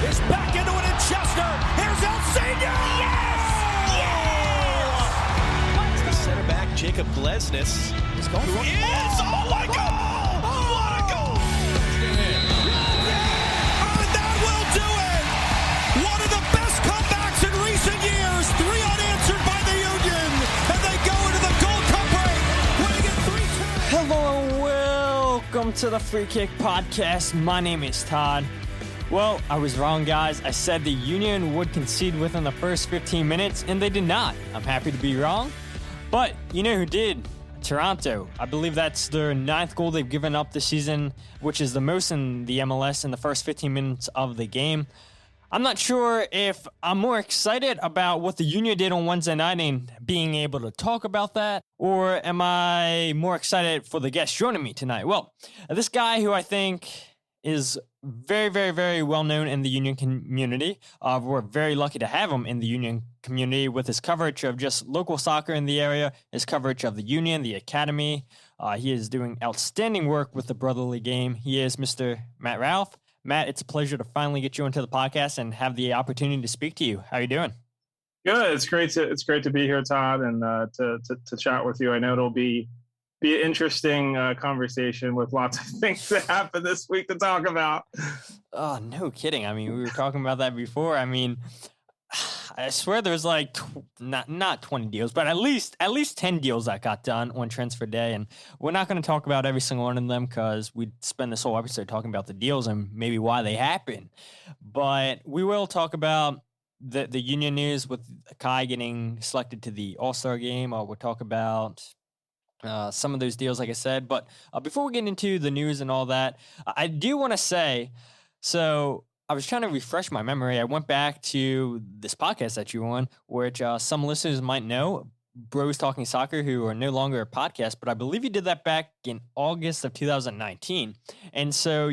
is back into it in Chester. Here's El Senior. Yes! Yes! The center back, Jacob Glesnes, is going for it. Oh my God! What a goal! And that will do it. One of the best comebacks in recent years. 3 unanswered by the Union, and they go into the Gold Cup break, winning it 3-2. Hello and welcome to the Free Kick Podcast. My name is Todd. Well, I was wrong, guys. I said the Union would concede within the first 15 minutes, and they did not. I'm happy to be wrong. But you know who did? Toronto. I believe that's their 9th goal they've given up this season, which is the most in the MLS in the first 15 minutes of the game. I'm not sure if I'm more excited about what the Union did on Wednesday night and being able to talk about that, or am I more excited for the guest joining me tonight? Well, this guy who I think is very, very, very well known in the Union community. We're very lucky to have him in the Union community with his coverage of just local soccer in the area, his coverage of the Union, the academy. He is doing outstanding work with the Brotherly Game. He is Mr. Matt Ralph. Matt, it's a pleasure to finally get you into the podcast and have the opportunity to speak to you. How are you doing? Good. It's great to be here, Todd, and to chat with you. I know it'll be an interesting conversation with lots of things that happened this week to talk about. Oh, no kidding. I mean, we were talking about that before. I mean, I swear there's like not 20 deals, but at least 10 deals that got done on transfer day. And we're not going to talk about every single one of them because we'd spend this whole episode talking about the deals and maybe why they happen. But we will talk about the Union news with Kai getting selected to the All-Star game. We'll talk about some of those deals, like I said. But before we get into the news and all that, I do want to say, so I was trying to refresh my memory. I went back to this podcast that you were on, which some listeners might know, Bros Talking Soccer, who are no longer a podcast, but I believe you did that back in August of 2019. And so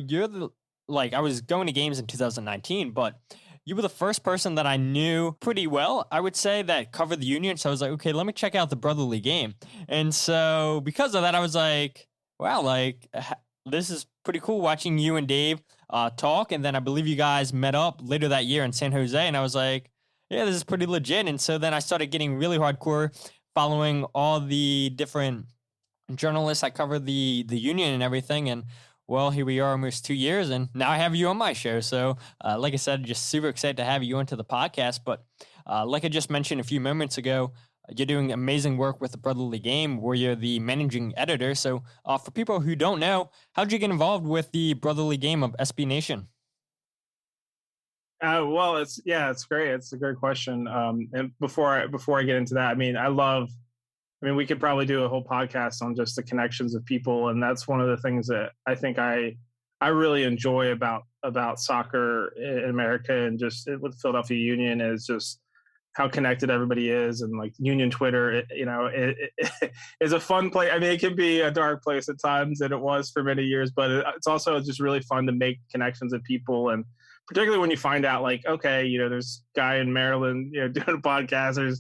I was going to games in 2019, but you were the first person that I knew pretty well, I would say, that covered the Union. So I was like, okay, let me check out the Brotherly Game. And so because of that, I was like, wow, this is pretty cool watching you and Dave talk. And then I believe you guys met up later that year in San Jose. And I was like, yeah, this is pretty legit. And so then I started getting really hardcore, following all the different journalists that cover the Union and everything. And well, here we are almost 2 years, and now I have you on my show. So, like I said, just super excited to have you onto the podcast. But like I just mentioned a few moments ago, you're doing amazing work with the Brotherly Game, where you're the managing editor. So for people who don't know, how'd you get involved with the Brotherly Game of SB Nation? Well, it's great. It's a great question. And before I get into that, I mean, we could probably do a whole podcast on just the connections of people. And that's one of the things that I think I really enjoy about soccer in America and just with Philadelphia Union is just how connected everybody is. And like Union Twitter, it is a fun place. I mean, it can be a dark place at times, and it was for many years, but it's also just really fun to make connections with people. And particularly when you find out like, okay, there's a guy in Maryland, doing a podcast. It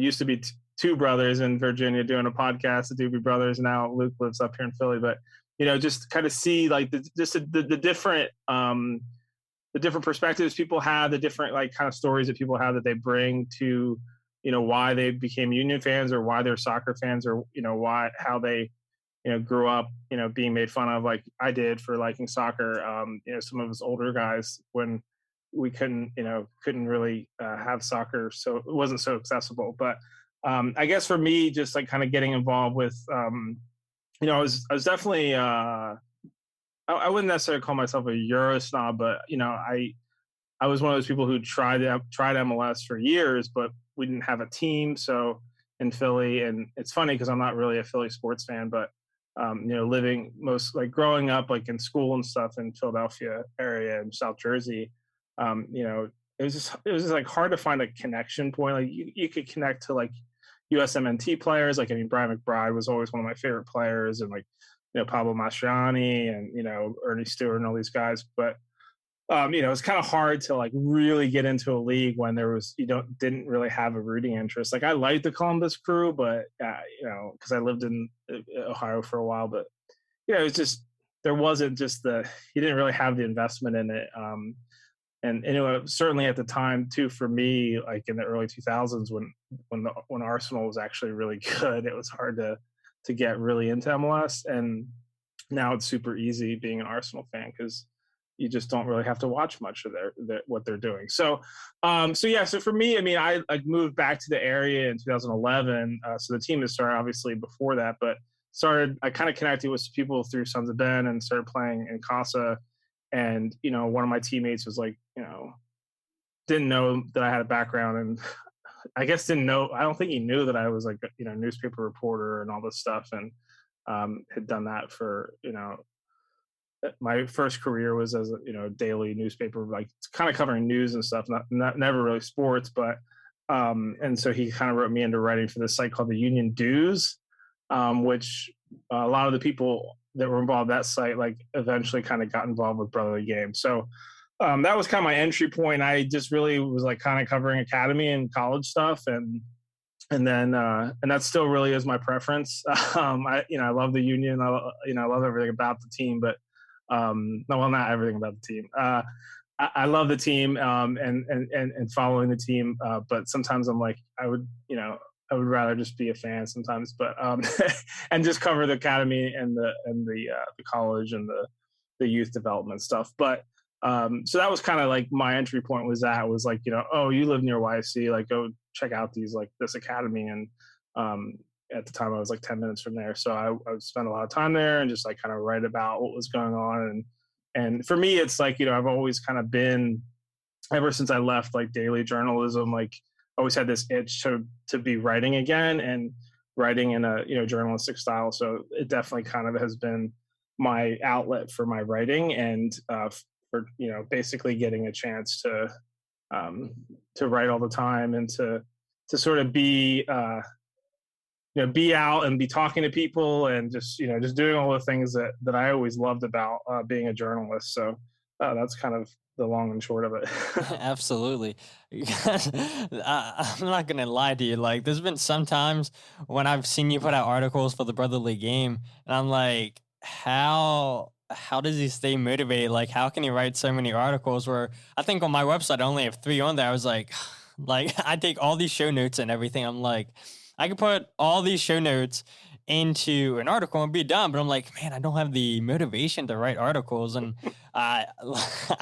used to be two brothers in Virginia doing a podcast, the Doobie Brothers. Now Luke lives up here in Philly, but just kind of see like the different perspectives people have, the different like kind of stories that people have that they bring to why they became Union fans or why they're soccer fans or how they grew up being made fun of like I did for liking soccer. Some of us older guys when we couldn't really have soccer, so it wasn't so accessible, but I guess for me, just like kind of getting involved with, I was definitely, I wouldn't necessarily call myself a Euro snob, but, I was one of those people who tried MLS for years, but we didn't have a team. So in Philly, and it's funny because I'm not really a Philly sports fan, but, growing up like in school and stuff in Philadelphia area and South Jersey, it was just like hard to find a connection point. Like you could connect to like USMNT players. Like, Brian McBride was always one of my favorite players, and Pablo Mastroianni and, Ernie Stewart and all these guys. But, it's kind of hard to like really get into a league when didn't really have a rooting interest. Like I liked the Columbus Crew, but, cause I lived in Ohio for a while, but it was just, there wasn't just you didn't really have the investment in it. certainly at the time too, for me, like in the early 2000s when Arsenal was actually really good, it was hard to get really into MLS. And now it's super easy being an Arsenal fan because you just don't really have to watch much of what they're doing. So, so for me, I mean, I moved back to the area in 2011. So the team had started obviously before that, but I kind of connected with some people through Sons of Ben and started playing in Casa. And, one of my teammates was like, didn't know that I had a background, and I guess I don't think he knew that I was like, newspaper reporter and all this stuff. And had done that for, my first career was as a daily newspaper, like kind of covering news and stuff, never really sports, but and so he kind of wrote me into writing for this site called the Union Dues, which a lot of the people that were involved in that site like eventually kind of got involved with Brotherly Games. So that was kind of my entry point. I just really was like kind of covering academy and college stuff, and then and that still really is my preference. I love the Union. I love everything about the team, but not everything about the team. I love the team and following the team, but sometimes I'm like I would rather just be a fan sometimes, but and just cover the academy and the college and the youth development stuff. But so that was kind of like my entry point was like, oh, you live near YC, like go check out this academy. And at the time I was like 10 minutes from there. So I would spend a lot of time there and just like kind of write about what was going on. And for me, it's like, I've always kind of been, ever since I left like daily journalism, like always had this itch to be writing again and writing in a, journalistic style. So it definitely kind of has been my outlet for my writing and for, basically getting a chance to write all the time and to sort of be, be out and be talking to people and just doing all the things that I always loved about being a journalist. So that's kind of the long and short of it. Absolutely. I'm not gonna lie to you. Like, there's been some times when I've seen you put out articles for the Brotherly Game, and I'm like, how does he stay motivated? Like, how can he write so many articles? Where I think on my website I only have 3 on there. I was like I take all these show notes and everything. I'm like, I could put all these show notes into an article and be done, but I'm like, man, I don't have the motivation to write articles, and I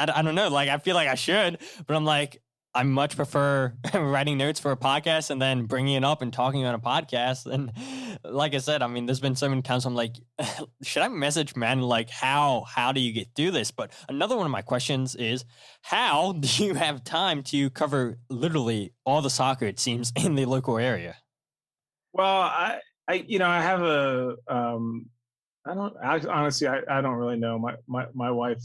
don't know. Like, I feel like I should, but I'm like, I much prefer writing notes for a podcast and then bringing it up and talking on a podcast. And like I said, I mean, there's been so many times I'm like, should I message man? Like, how do you get through this? But another one of my questions is, how do you have time to cover literally all the soccer, it seems, in the local area? Well, I have honestly, I don't really know. My wife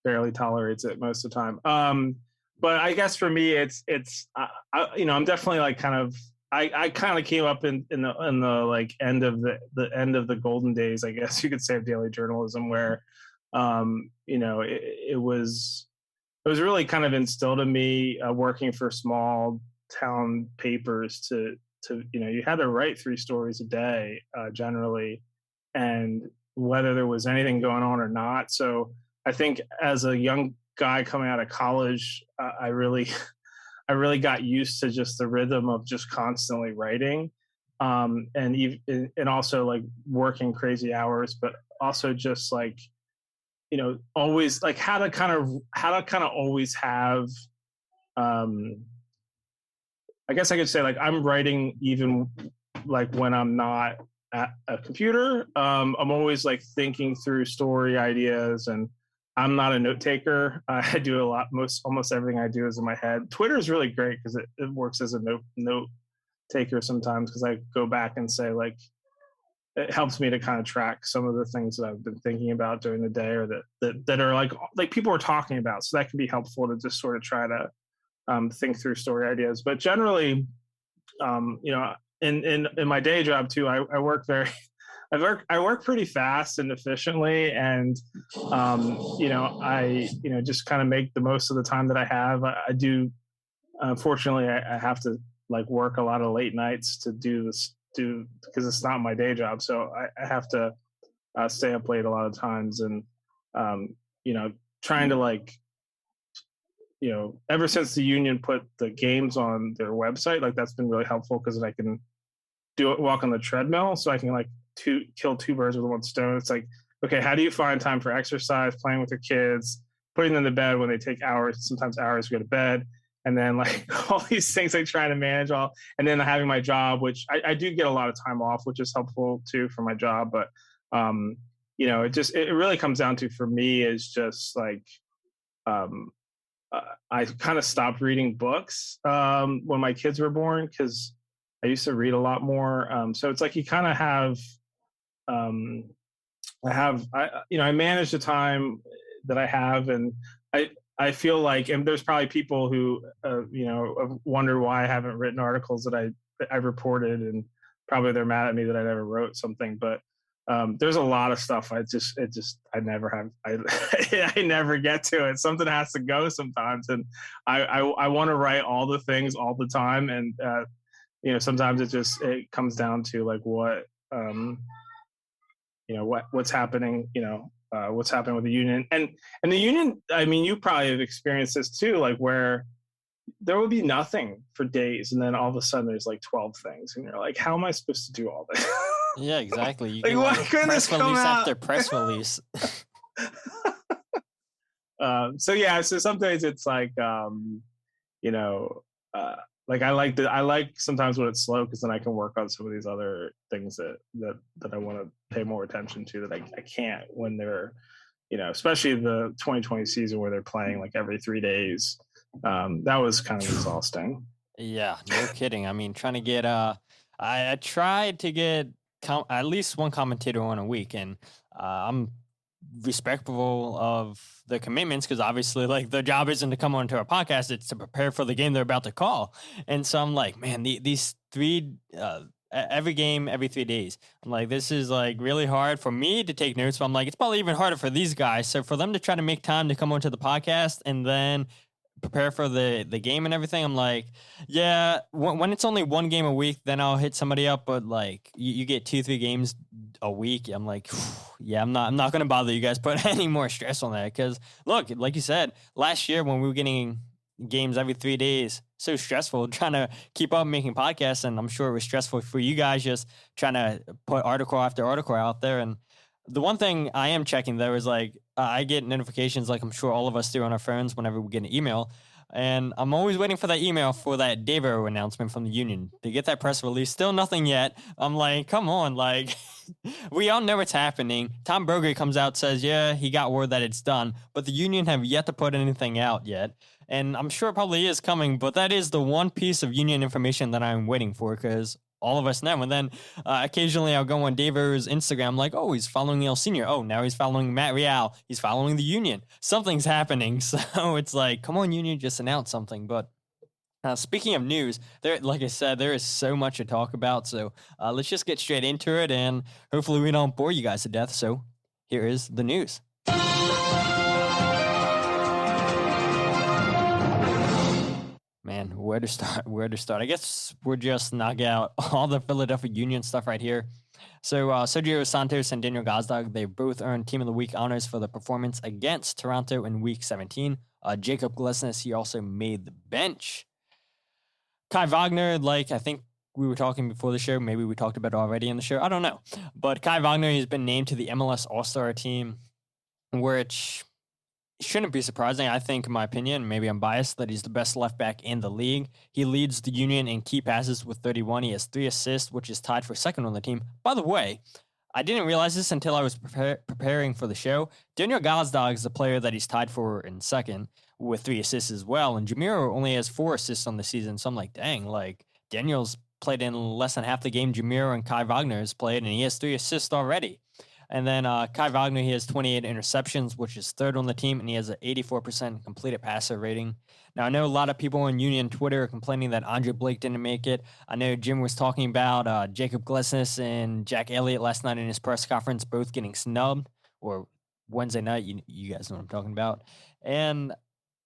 barely tolerates it most of the time. But I guess for me, I'm definitely like kind of, I kind of came up in the like end of the golden days, I guess you could say, of daily journalism, where, it was really kind of instilled in me working for small town papers to you had to write 3 stories a day generally, and whether there was anything going on or not. So I think as a young guy coming out of college, I really got used to just the rhythm of just constantly writing, and also like working crazy hours, but also just like always like how to kind of always have I guess I could say like I'm writing even like when I'm not at a computer. I'm always like thinking through story ideas, and I'm not a note taker. I do a lot. Almost everything I do is in my head. Twitter is really great because it works as a note taker sometimes, because I go back and say like, it helps me to kind of track some of the things that I've been thinking about during the day, or that are like people are talking about. So that can be helpful to just sort of try to think through story ideas. But generally, in my day job too, I work pretty fast and efficiently, and I just kind of make the most of the time that I have. I do. Unfortunately, I have to like work a lot of late nights to do this, because it's not my day job. So I have to stay up late a lot of times, and trying to like ever since the union put the games on their website, like that's been really helpful because I can walk on the treadmill, so I can like kill two birds with one stone. It's like, okay, how do you find time for exercise, playing with your kids, putting them to bed when they take hours, sometimes hours to go to bed, and then like all these things like trying to manage all, and then having my job, which I do get a lot of time off, which is helpful too for my job. But it really comes down to, for me, is just like I kind of stopped reading books when my kids were born, because I used to read a lot more. So it's like you kind of have, I manage the time that I have, and I feel like, and there's probably people who, wonder why I haven't written articles that I've reported, and probably they're mad at me that I never wrote something, but there's a lot of stuff I never have. I never get to it. Something has to go sometimes, and I want to write all the things all the time, and sometimes it comes down to like what's happening. What's happening with the union, and the union. I mean, you probably have experienced this too, like where there will be nothing for days, and then all of a sudden there's like 12 things, and you're like, how am I supposed to do all this? Yeah, exactly. You like, can why couldn't this press come release out? after press release. So some days it's like, like I like sometimes when it's slow, because then I can work on some of these other things that I want to pay more attention to that I can't when they're, especially the 2020 season where they're playing like every 3 days. That was kind of exhausting. Yeah, no kidding. I mean, trying to get I tried to get at least one commentator on a week, and I'm respectful of the commitments, because obviously, like, their job isn't to come onto our podcast; it's to prepare for the game they're about to call. And so I'm like, man, these three every game every 3 days. I'm like, this is like really hard for me to take notes. But I'm like, it's probably even harder for these guys. So for them to try to make time to come onto the podcast and then prepare for the game and everything, I'm like, yeah, when it's only one game a week, then I'll hit somebody up. But like you get 2-3 games a week, I'm like, yeah, I'm not gonna bother you guys, put any more stress on that, because look, like you said, last year when we were getting games every 3 days, so stressful trying to keep up making podcasts, and I'm sure it was stressful for you guys just trying to put article after article out there. And the one thing I am checking though is like I get notifications, like I'm sure all of us do on our phones, whenever we get an email. And I'm always waiting for that email for that Devo announcement from the union to get that press release. Still nothing yet. I'm like, come on, like we all know it's happening. Tom Berger comes out, says, yeah, he got word that it's done, but the union have yet to put anything out yet. And I'm sure it probably is coming, but that is the one piece of union information that I'm waiting for, because all of us know. And then occasionally I'll go on Devo's Instagram, like, oh, he's following El Senior. Oh, now he's following Matt Real. He's following the union. Something's happening. So it's like, come on, union, just announce something. But speaking of news, there, like I said, there is so much to talk about. So let's just get straight into it, and hopefully we don't bore you guys to death. So here is the news. Man, where to start? I guess we'll just knock out all the Philadelphia Union stuff right here. So Sergio Santos and Daniel Gazdag, they both earned Team of the Week honors for the performance against Toronto in Week 17. Jacob Glesnes, he also made the bench. Kai Wagner, like I think we were talking before the show, maybe we talked about it already in the show, I don't know. But Kai Wagner, he's been named to the MLS All-Star team, which shouldn't be surprising. I think, in my opinion, maybe I'm biased, that he's the best left back in the league. He leads the Union in key passes with 31. He has 3 assists, which is tied for second on the team. By the way, I didn't realize this until I was preparing for the show. Daniel Gazdag is the player that he's tied for in second with 3 assists as well. And Jamiro only has 4 assists on the season. So I'm like, dang, like Daniel's played in less than half the game Jamiro and Kai Wagner has played, and he has 3 assists already. And then Kai Wagner, he has 28 interceptions, which is third on the team, and he has an 84% completed passer rating. Now, I know a lot of people on Union Twitter are complaining that Andre Blake didn't make it. I know Jim was talking about Jacob Glesnes and Jack Elliott last night in his press conference, both getting snubbed, or Wednesday night, you guys know what I'm talking about. And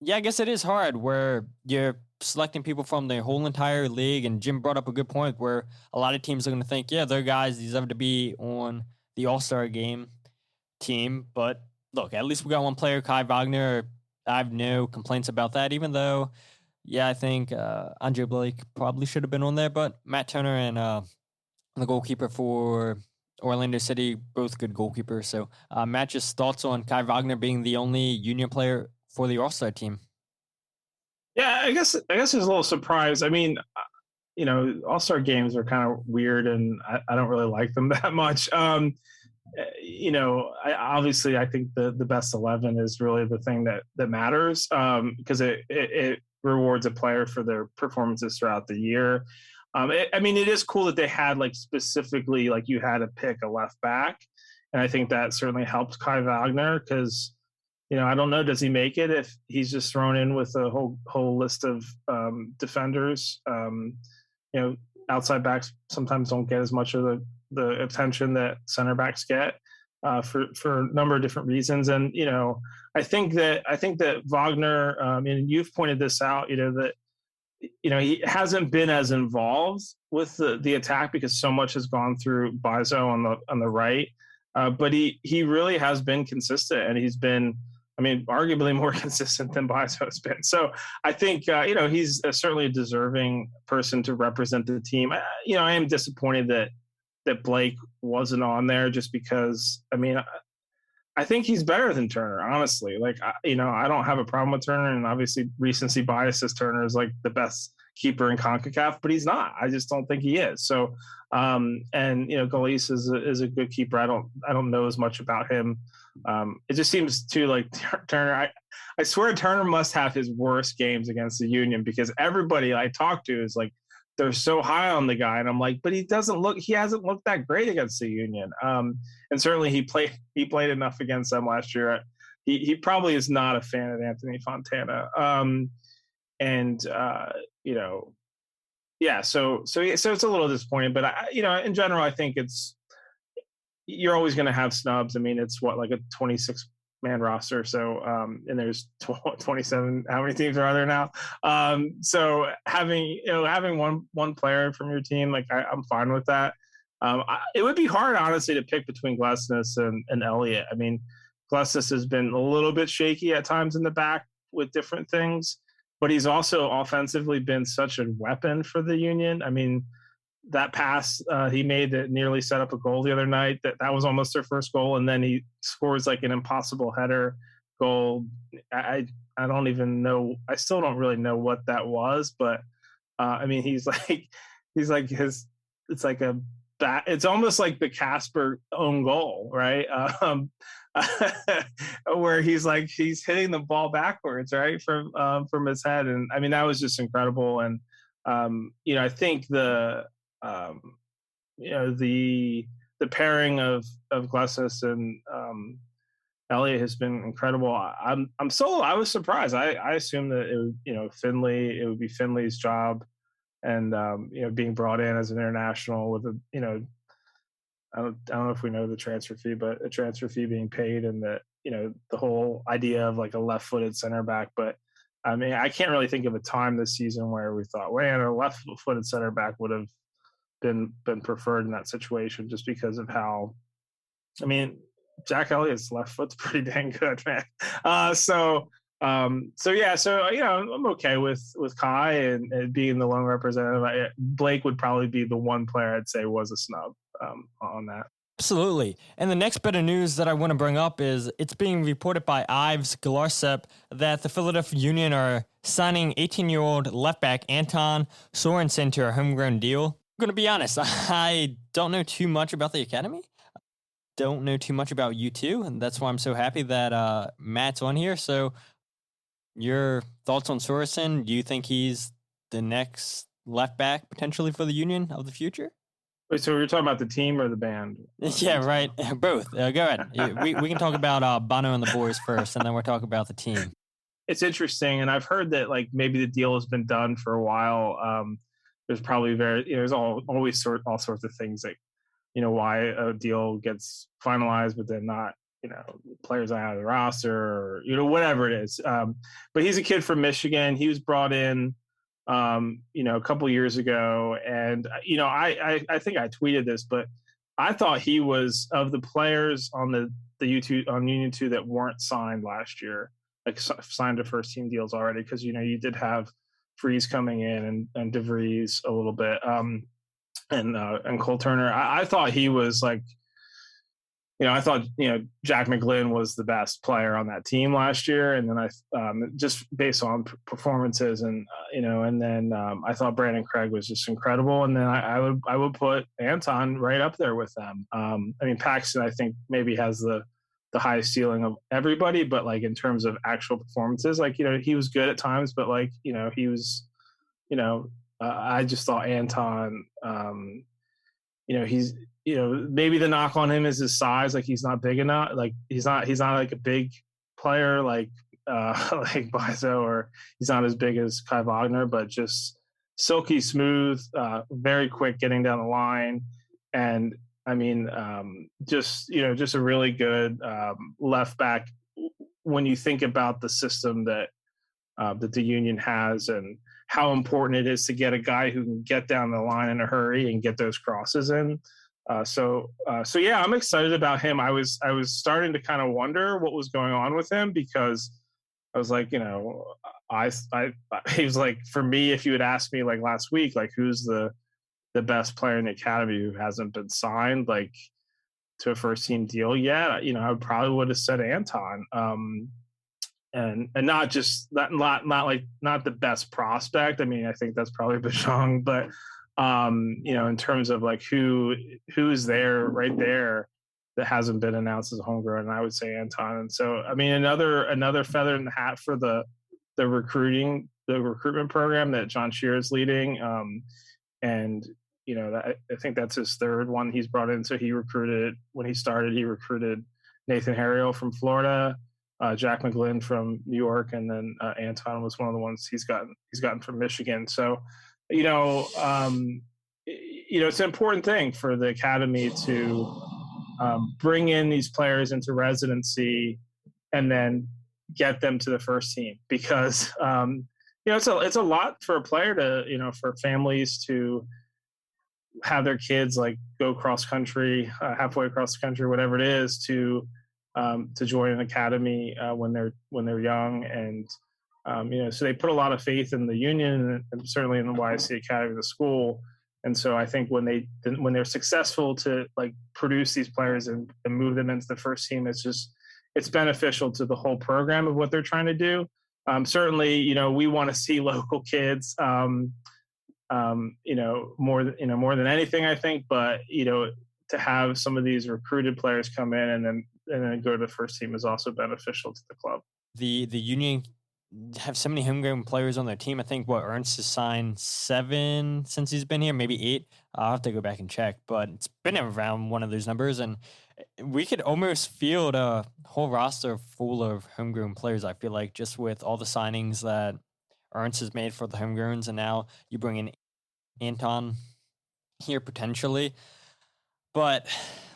yeah, I guess it is hard where you're selecting people from the whole entire league, and Jim brought up a good point where a lot of teams are going to think, yeah, their guys deserve to be on the All-Star game team, but look, at least we got one player, Kai Wagner. I have no complaints about that, even though, yeah, I think Andre Blake probably should have been on there, but Matt Turner and the goalkeeper for Orlando City, both good goalkeepers. So, Matt, just thoughts on Kai Wagner being the only Union player for the All-Star team? Yeah, I guess there's a little surprise. I mean, All-Star games are kind of weird, and I don't really like them that much. Obviously, I think the best 11 is really the thing that matters, because it rewards a player for their performances throughout the year. It is cool that they had specifically you had to pick a left back, and I think that certainly helped Kai Wagner because I don't know, does he make it if he's just thrown in with a whole list of defenders? Outside backs sometimes don't get as much of the attention that center backs get for a number of different reasons. And I think that Wagner, and you've pointed this out, that he hasn't been as involved with the attack because so much has gone through Bizo on the right, but he really has been consistent, and he's been, arguably more consistent than Bizo has been. So I think, he's certainly a deserving person to represent the team. I am disappointed that Blake wasn't on there just because, I think he's better than Turner, honestly. I don't have a problem with Turner, and obviously recency biases Turner is the best keeper in CONCACAF, but he's not. I just don't think he is. So, Galise is a good keeper. I don't know as much about him. It just seems too like Turner. I swear Turner must have his worst games against the Union because everybody I talk to is they're so high on the guy, and I'm like, but he hasn't looked that great against the Union. And certainly he played enough against them last year. He probably is not a fan of Anthony Fontana. So it's a little disappointing, but in general, I think you're always going to have snubs. It's a 26-man roster. So, and there's 27, how many teams are there now? So having one player from your team, I'm fine with that. It would be hard, honestly, to pick between Glesnes and Elliott. Glesnes has been a little bit shaky at times in the back with different things, but he's also offensively been such a weapon for the Union. That pass he made that nearly set up a goal the other night, that was almost their first goal, and then he scores an impossible header goal. I don't even know. I still don't really know what that was, but he's it's almost like the Casper own goal, right? Where he's hitting the ball backwards, right, from his head, and that was just incredible. And I think the pairing of Glesnes and Elliott has been incredible. I was surprised. I assumed that it would be Finley's job, and being brought in as an international with I don't know if we know the transfer fee, but a transfer fee being paid, and that the whole idea of a left-footed center back. But I can't really think of a time this season where we thought, a left-footed center back would have been preferred in that situation, just because of how. Jack Elliott's left foot's pretty dang good, man. I'm okay with Kai and being the lone representative. Blake would probably be the one player I'd say was a snub on that. Absolutely. And the next bit of news that I want to bring up is it's being reported by Ives Galarsep that the Philadelphia Union are signing 18-year-old left back Anton Sorenson to a homegrown deal. I'm going to be honest, I don't know too much about the academy. Don't know too much about you two, and that's why I'm so happy that Matt's on here. So your thoughts on Sorenson? Do you think he's the next left back potentially for the Union of the future? Wait, so you're talking about the team or the band? Yeah, right. Both. Go ahead. We can talk about Bono and the boys first, and then we'll talk about the team. It's interesting, and I've heard that maybe the deal has been done for a while. There's probably there's always all sorts of things that why a deal gets finalized, but then not players out of the roster or whatever it is. But he's a kid from Michigan. He was brought in a couple years ago, and I think I tweeted this, but I thought he was, of the players on the Union 2 that weren't signed last year, signed to first team deals already, because you did have Freeze coming in and DeVries a little bit, and Cole Turner. I thought he was like, I thought Jack McGlynn was the best player on that team last year, and then I just based on performances, and and then I thought Brandon Craig was just incredible, and then I would put Anton right up there with them. I mean, Paxton I think maybe has the highest ceiling of everybody, but like in terms of actual performances, like he was good at times, but like he was I just thought Anton he's maybe the knock on him is his size. Like he's not big enough. Like he's not like a big player like like Bizo, or he's not as big as Kai Wagner, but just silky smooth, very quick getting down the line. And I mean, just a really good left back when you think about the system that the Union has, and how important it is to get a guy who can get down the line in a hurry and get those crosses in. So yeah, I'm excited about him. I was starting to kind of wonder what was going on with him, because I was like, he was like, for me, if you had asked me like last week, like who's the best player in the academy who hasn't been signed like to a first team deal yet, I probably would have said Anton. And not just not the best prospect. I mean, I think that's probably Bajong, but in terms of like who's there right there that hasn't been announced as a homegrown, I would say Anton. And so, I mean, another feather in the hat for the recruitment program that John Shear is leading. And I think that's his third one he's brought in. So he recruited Nathan Harriel from Florida, Jack McGlynn from New York, and then Anton was one of the ones he's gotten from Michigan. So, it's an important thing for the academy to bring in these players into residency and then get them to the first team, because it's a lot for a player to for families to have their kids like go cross country, halfway across the country, whatever it is, to join an academy when they're young. And so they put a lot of faith in the Union and certainly in the YSC Academy, the school. And so I think when they're successful to like produce these players and move them into the first team, it's beneficial to the whole program of what they're trying to do. Certainly, we want to see local kids, more than anything, I think. But to have some of these recruited players come in and then go to the first team is also beneficial to the club. The Union have so many homegrown players on their team. I think Ernst has signed 7 since he's been here, maybe 8. I'll have to go back and check, but it's been around one of those numbers, and we could almost field a whole roster full of homegrown players, I feel like, just with all the signings that Ernst has made for the homegrowns, and now you bring in Anton here potentially. But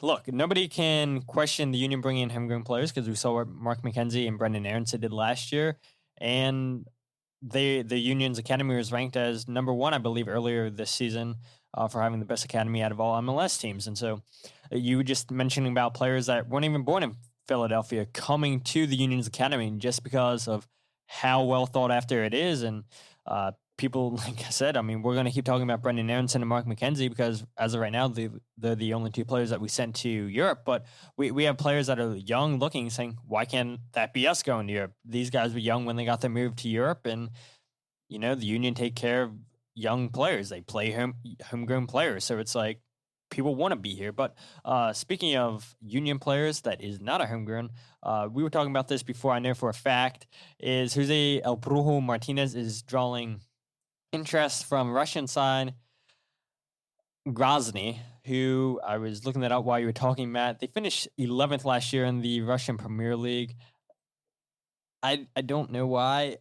look, nobody can question the Union bringing in homegrown players, because we saw what Mark McKenzie and Brendan Aronson did last year. And the Union's academy was ranked as number 1, I believe, earlier this season for having the best academy out of all MLS teams. And so you were just mentioning about players that weren't even born in Philadelphia coming to the Union's academy just because of how well thought after it is. And people, like I said, I mean, we're going to keep talking about Brendan Aronson and Mark McKenzie because as of right now, they're the only 2 players that we sent to Europe. But we have players that are young looking, saying, why can't that be us going to Europe? These guys were young when they got their move to Europe. And, the Union take care of young players. They play homegrown players. So it's like people want to be here. But speaking of Union players, that is not a homegrown. We were talking about this before. I know for a fact is Jose El Brujo Martinez is drawing interest from Russian side Grozny, who I was looking that up while you were talking, Matt. They finished 11th last year in the Russian Premier League. I don't know why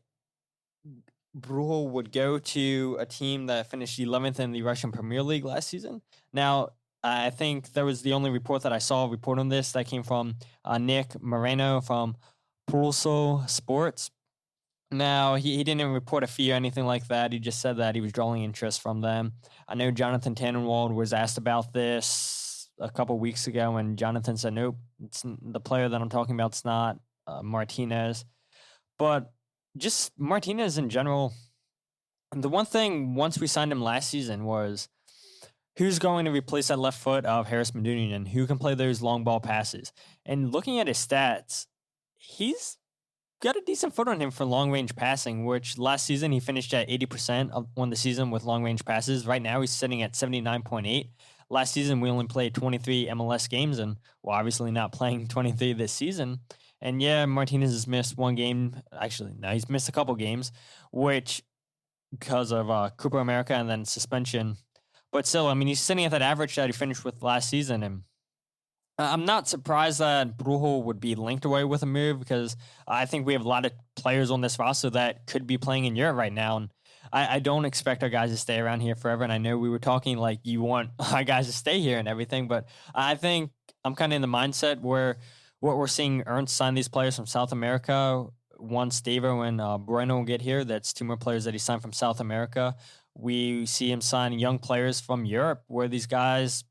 Brujo would go to a team that finished 11th in the Russian Premier League last season. Now, I think there was the only report that I saw report on this that came from Nick Moreno from Pulso Sports. Now, he didn't report a fee or anything like that. He just said that he was drawing interest from them. I know Jonathan Tannenwald was asked about this a couple weeks ago, and Jonathan said, nope, it's the player that I'm talking about. It's not Martinez. But just Martinez in general, the one thing once we signed him last season was who's going to replace that left foot of Harris Medunian and who can play those long ball passes. And looking at his stats, he's got a decent foot on him for long range passing, which last season he finished at 80% on the season with long range passes. Right now he's sitting at 79.8. Last season we only played 23 MLS games, and we're obviously not playing 23 this season. And yeah, Martinez has missed one game. Actually, no, he's missed a couple games, which because of Copa America and then suspension. But still, I mean, he's sitting at that average that he finished with last season, and I'm not surprised that Brujo would be linked away with a move because I think we have a lot of players on this roster that could be playing in Europe right now. And I don't expect our guys to stay around here forever. And I know we were talking like you want our guys to stay here and everything, but I think I'm kind of in the mindset where what we're seeing Ernst sign these players from South America. Once Stavo and Bueno get here, that's two more players that he signed from South America. We see him sign young players from Europe where these guys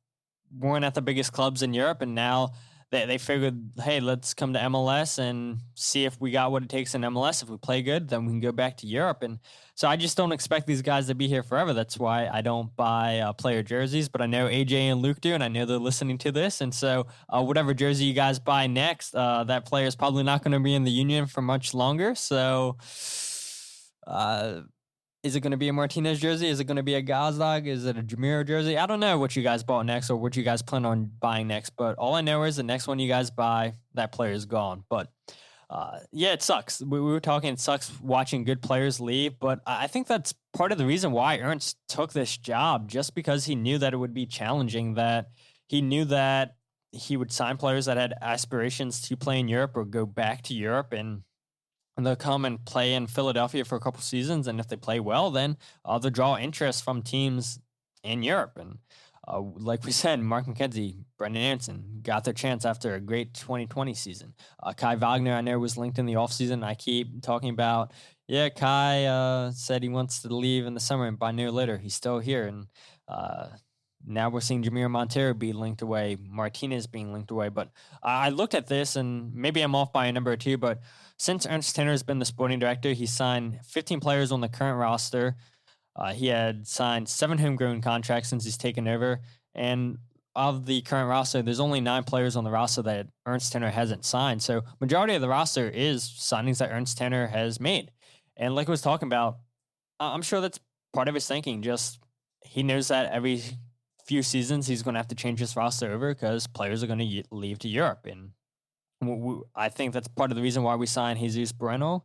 weren't at the biggest clubs in Europe, and now they figured, hey, let's come to MLS and see if we got what it takes in MLS. If we play good, then we can go back to Europe. And so I just don't expect these guys to be here forever. That's why I don't buy player jerseys, but I know AJ and Luke do, and I know they're listening to this. And so whatever jersey you guys buy next, that player is probably not going to be in the Union for much longer. So is it going to be a Martinez jersey? Is it going to be a Gazdag? Is it a Jamiro jersey? I don't know what you guys bought next or what you guys plan on buying next, but all I know is the next one you guys buy, that player is gone. But yeah, it sucks. We were talking, it sucks watching good players leave, but I think that's part of the reason why Ernst took this job, just because he knew that it would be challenging, that he knew that he would sign players that had aspirations to play in Europe or go back to Europe, and they'll come and play in Philadelphia for a couple seasons, and if they play well, then they'll draw interest from teams in Europe. And like we said, Mark McKenzie, Brendan Aronson got their chance after a great 2020 season. Kai Wagner, I know, was linked in the offseason. I keep talking about, yeah, Kai said he wants to leave in the summer, and by no later, he's still here. And now we're seeing Jamiro Monteiro be linked away, Martinez being linked away. But I looked at this, and maybe I'm off by a number or two, but since Ernst Tanner has been the sporting director, he's signed 15 players on the current roster. He had signed 7 homegrown contracts since he's taken over. And of the current roster, there's only 9 players on the roster that Ernst Tanner hasn't signed. So majority of the roster is signings that Ernst Tanner has made. And like I was talking about, I'm sure that's part of his thinking. Just he knows that every few seasons he's going to have to change his roster over because players are going to leave to Europe. And I think that's part of the reason why we signed Jesus Bueno.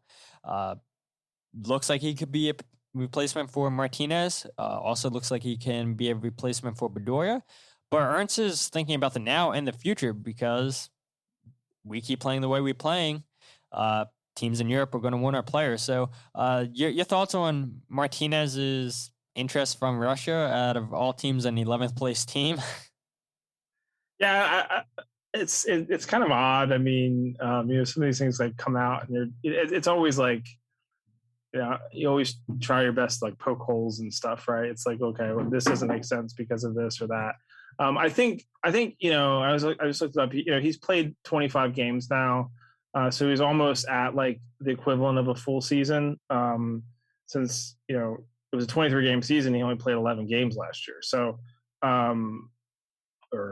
Looks like he could be a replacement for Martinez. Also looks like he can be a replacement for Bedoya. But Ernst is thinking about the now and the future because we keep playing the way we're playing. Teams in Europe are going to want our players. So your thoughts on Martinez's interest from Russia out of all teams, an 11th place team? Yeah, it's kind of odd. I mean, some of these things like come out and it's always like, you always try your best to like poke holes and stuff, right? It's like, okay, well, this doesn't make sense because of this or that. I think I just looked up. He's played 25 games now, so he's almost at like the equivalent of a full season. Since it was a 23 game season, he only played 11 games last year. So,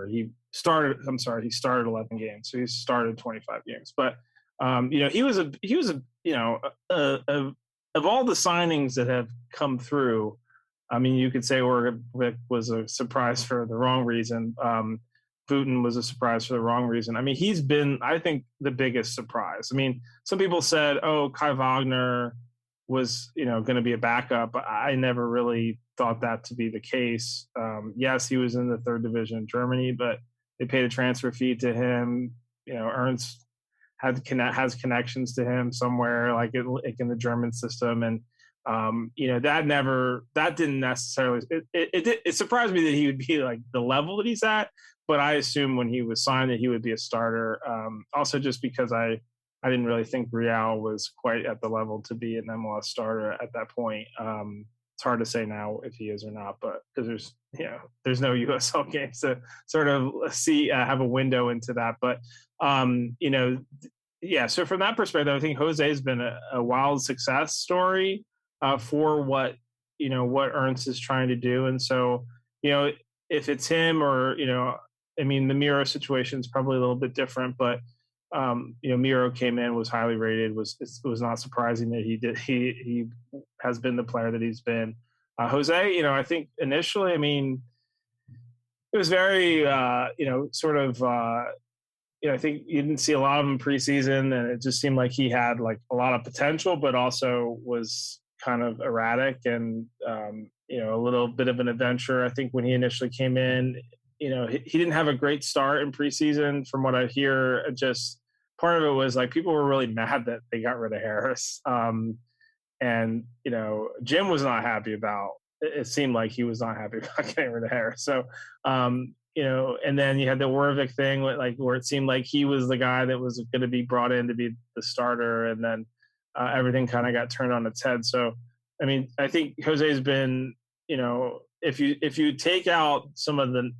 he started 11 games, so he started 25 games. But he was of all the signings that have come through, I mean, you could say Orvik was a surprise for the wrong reason. Putin was a surprise for the wrong reason. I mean, he's been, I think, the biggest surprise. I mean, some people said, Kai Wagner was, going to be a backup. I never really thought that to be the case. Yes, he was in the 3rd division in Germany, but they paid a transfer fee to him. Ernst has connections to him somewhere, like in the German system, and that didn't necessarily. It surprised me that he would be like the level that he's at, but I assumed when he was signed that he would be a starter. Also, just because I didn't really think Real was quite at the level to be an MLS starter at that point. It's hard to say now if he is or not, but because there's no USL games to sort of see have a window into that. But Yeah, so from that perspective, I think Jose has been a wild success story for what Ernst is trying to do. And so, if it's him or, I mean, the Miro situation is probably a little bit different, but Miro came in, was highly rated. It was not surprising that he has been the player that he's been. Jose, I think initially, I mean, it was very, sort of. I think you didn't see a lot of him preseason, and it just seemed like he had like a lot of potential, but also was kind of erratic and a little bit of an adventure. I think when he initially came in, he didn't have a great start in preseason. From what I hear, just part of it was like people were really mad that they got rid of Harris, and Jim was not happy about. It seemed like he was not happy about getting rid of Harris. So. And then you had the Warwick thing, where it seemed like he was the guy that was going to be brought in to be the starter, and then everything kind of got turned on its head. So, I mean, I think Jose's been, if you take out some of the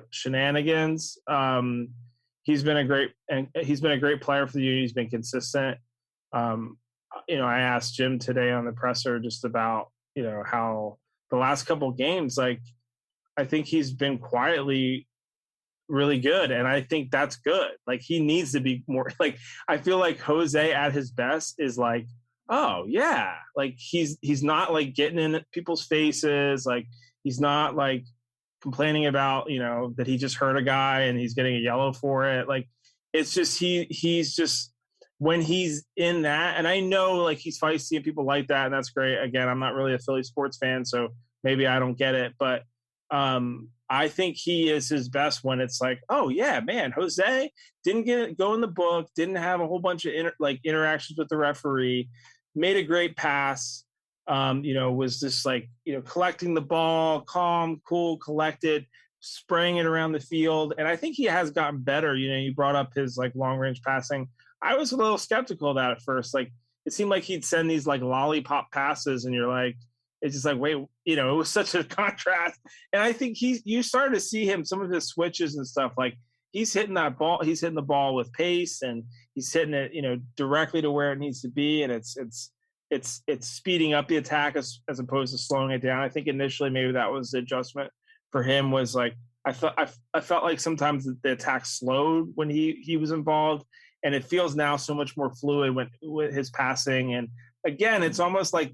shenanigans, he's been a great player for the Union. He's been consistent. I asked Jim today on the presser just about how the last couple of games, like. I think he's been quietly really good, and I think that's good. Like, he needs to be more like, I feel like Jose at his best is like, oh yeah, like he's not like getting in people's faces, like he's not like complaining about that he just hurt a guy and he's getting a yellow for it. Like, it's just he's just, when he's in that, and I know like he's feisty and people like that, and that's great. Again, I'm not really a Philly sports fan, so maybe I don't get it, but I think he is his best when it's like, oh yeah, man, Jose didn't go in the book, didn't have a whole bunch of interactions with the referee, made a great pass, was just like, collecting the ball, calm, cool, collected, spraying it around the field. And I think he has gotten better. You brought up his like long range passing. I was a little skeptical of that at first. Like, it seemed like he'd send these like lollipop passes and you're like, it's just like, wait, it was such a contrast. And I think you started to see him, some of his switches and stuff, like he's hitting the ball with pace, and he's hitting it, directly to where it needs to be. And it's speeding up the attack as opposed to slowing it down. I think initially maybe that was the adjustment for him, was like, I felt like sometimes the attack slowed when he was involved, and it feels now so much more fluid with his passing. And again, it's almost like,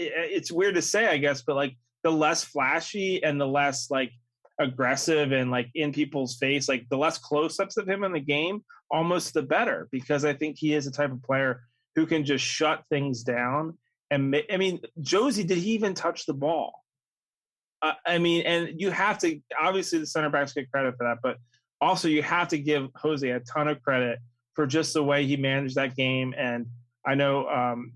it's weird to say, I guess, but like the less flashy and the less like aggressive and like in people's face, like the less close-ups of him in the game, almost the better, because I think he is a type of player who can just shut things down. And I mean, Josie, did he even touch the ball? And you have to, obviously the center backs get credit for that, but also you have to give Jose a ton of credit for just the way he managed that game. And I know, and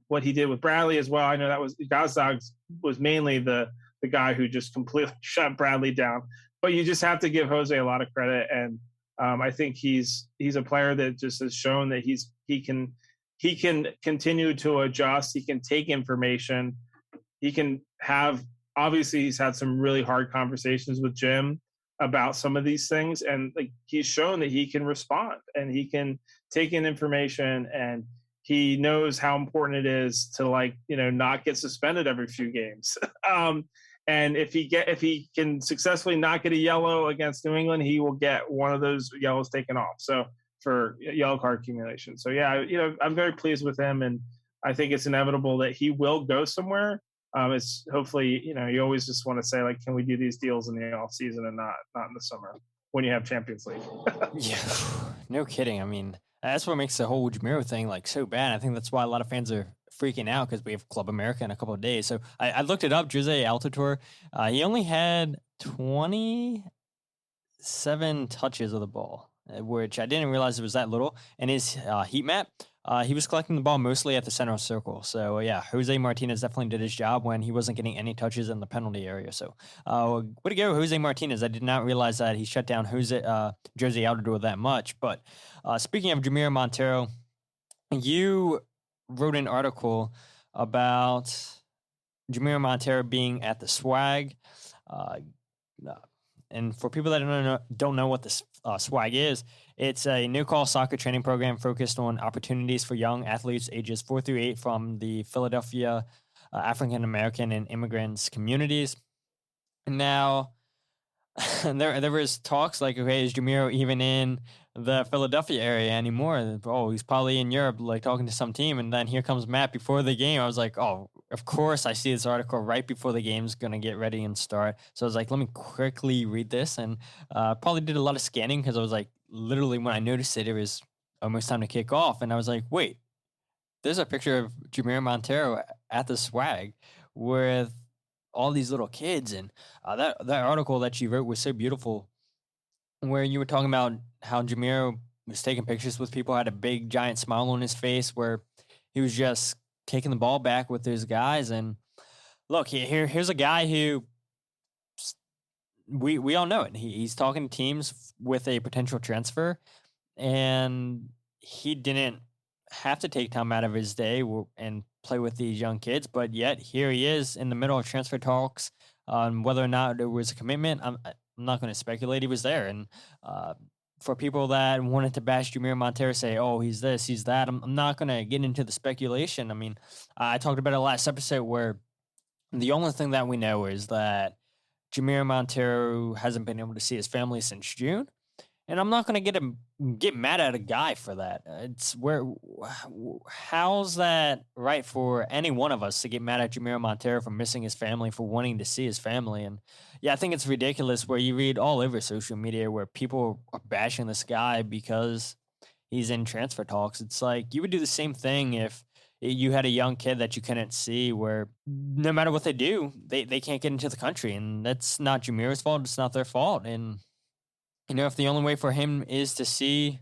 what he did with Bradley as well. I know that was Gazdag was mainly the guy who just completely shut Bradley down. But you just have to give Jose a lot of credit, and I think he's a player that just has shown that he can continue to adjust. He can take information. He can have, obviously he's had some really hard conversations with Jim about some of these things, and like he's shown that he can respond and he can take in information, and he knows how important it is to not get suspended every few games. And if he can successfully not get a yellow against New England, he will get one of those yellows taken off. So for yellow card accumulation. So yeah, I'm very pleased with him, and I think it's inevitable that he will go somewhere. It's hopefully, you always just want to say, like, can we do these deals in the off season and not in the summer when you have Champions League? Yeah, no kidding. I mean, that's what makes the whole Jamiro thing like so bad. I think that's why a lot of fans are freaking out, because we have Club America in a couple of days. So I looked it up. Jose Altidore, he only had 27 touches of the ball, which I didn't realize it was that little. And his heat map, he was collecting the ball mostly at the center circle. So, yeah, Jose Martinez definitely did his job when he wasn't getting any touches in the penalty area. So, way to go, Jose Martinez. I did not realize that he shut down Jose Altidore that much. But speaking of Jamiro Monteiro, you wrote an article about Jamiro Monteiro being at the Swag. And for people that don't know what the Swag is. It's a no-call soccer training program focused on opportunities for young athletes ages 4 through 8 from the Philadelphia African American and immigrants communities. Now, there was talks like, okay, is Jamiro even in the Philadelphia area anymore? Oh, he's probably in Europe, like talking to some team. And then here comes Matt before the game. I was like, oh, of course, I see this article right before the game's going to get ready and start. So I was like, let me quickly read this, and probably did a lot of scanning because I was like, literally when I noticed it, it was almost time to kick off. And I was like, wait, there's a picture of Jamiro Monteiro at the Swag with all these little kids, and that article that you wrote was so beautiful, where you were talking about how Jamiro was taking pictures with people, had a big giant smile on his face, where he was just taking the ball back with those guys. And look, here's a guy who we all know it. He's talking to teams with a potential transfer, and he didn't have to take time out of his day and play with these young kids, but yet here he is in the middle of transfer talks on whether or not there was a commitment. I'm not going to speculate. He was there, and for people that wanted to bash Jamiro Monteiro, say, oh, he's this, he's that, I'm not going to get into the speculation. I mean, I talked about it last episode where the only thing that we know is that Jamiro Monteiro hasn't been able to see his family since June. And I'm not going to get mad at a guy for that. It's how's that right for any one of us to get mad at Jamiro Monteiro for missing his family, for wanting to see his family? And yeah, I think it's ridiculous where you read all over social media where people are bashing this guy because he's in transfer talks. It's like you would do the same thing if you had a young kid that you couldn't see, where no matter what they do, they can't get into the country. And that's not Jamiro's fault. It's not their fault. And you know, if the only way for him is to see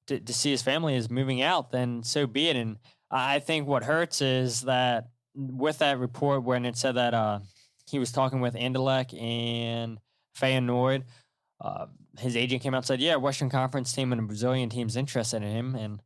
his family is moving out, then so be it. And I think what hurts is that with that report when it said that he was talking with Anderlecht and Feyenoord, his agent came out and said, yeah, Western Conference team and a Brazilian team's interested in him. And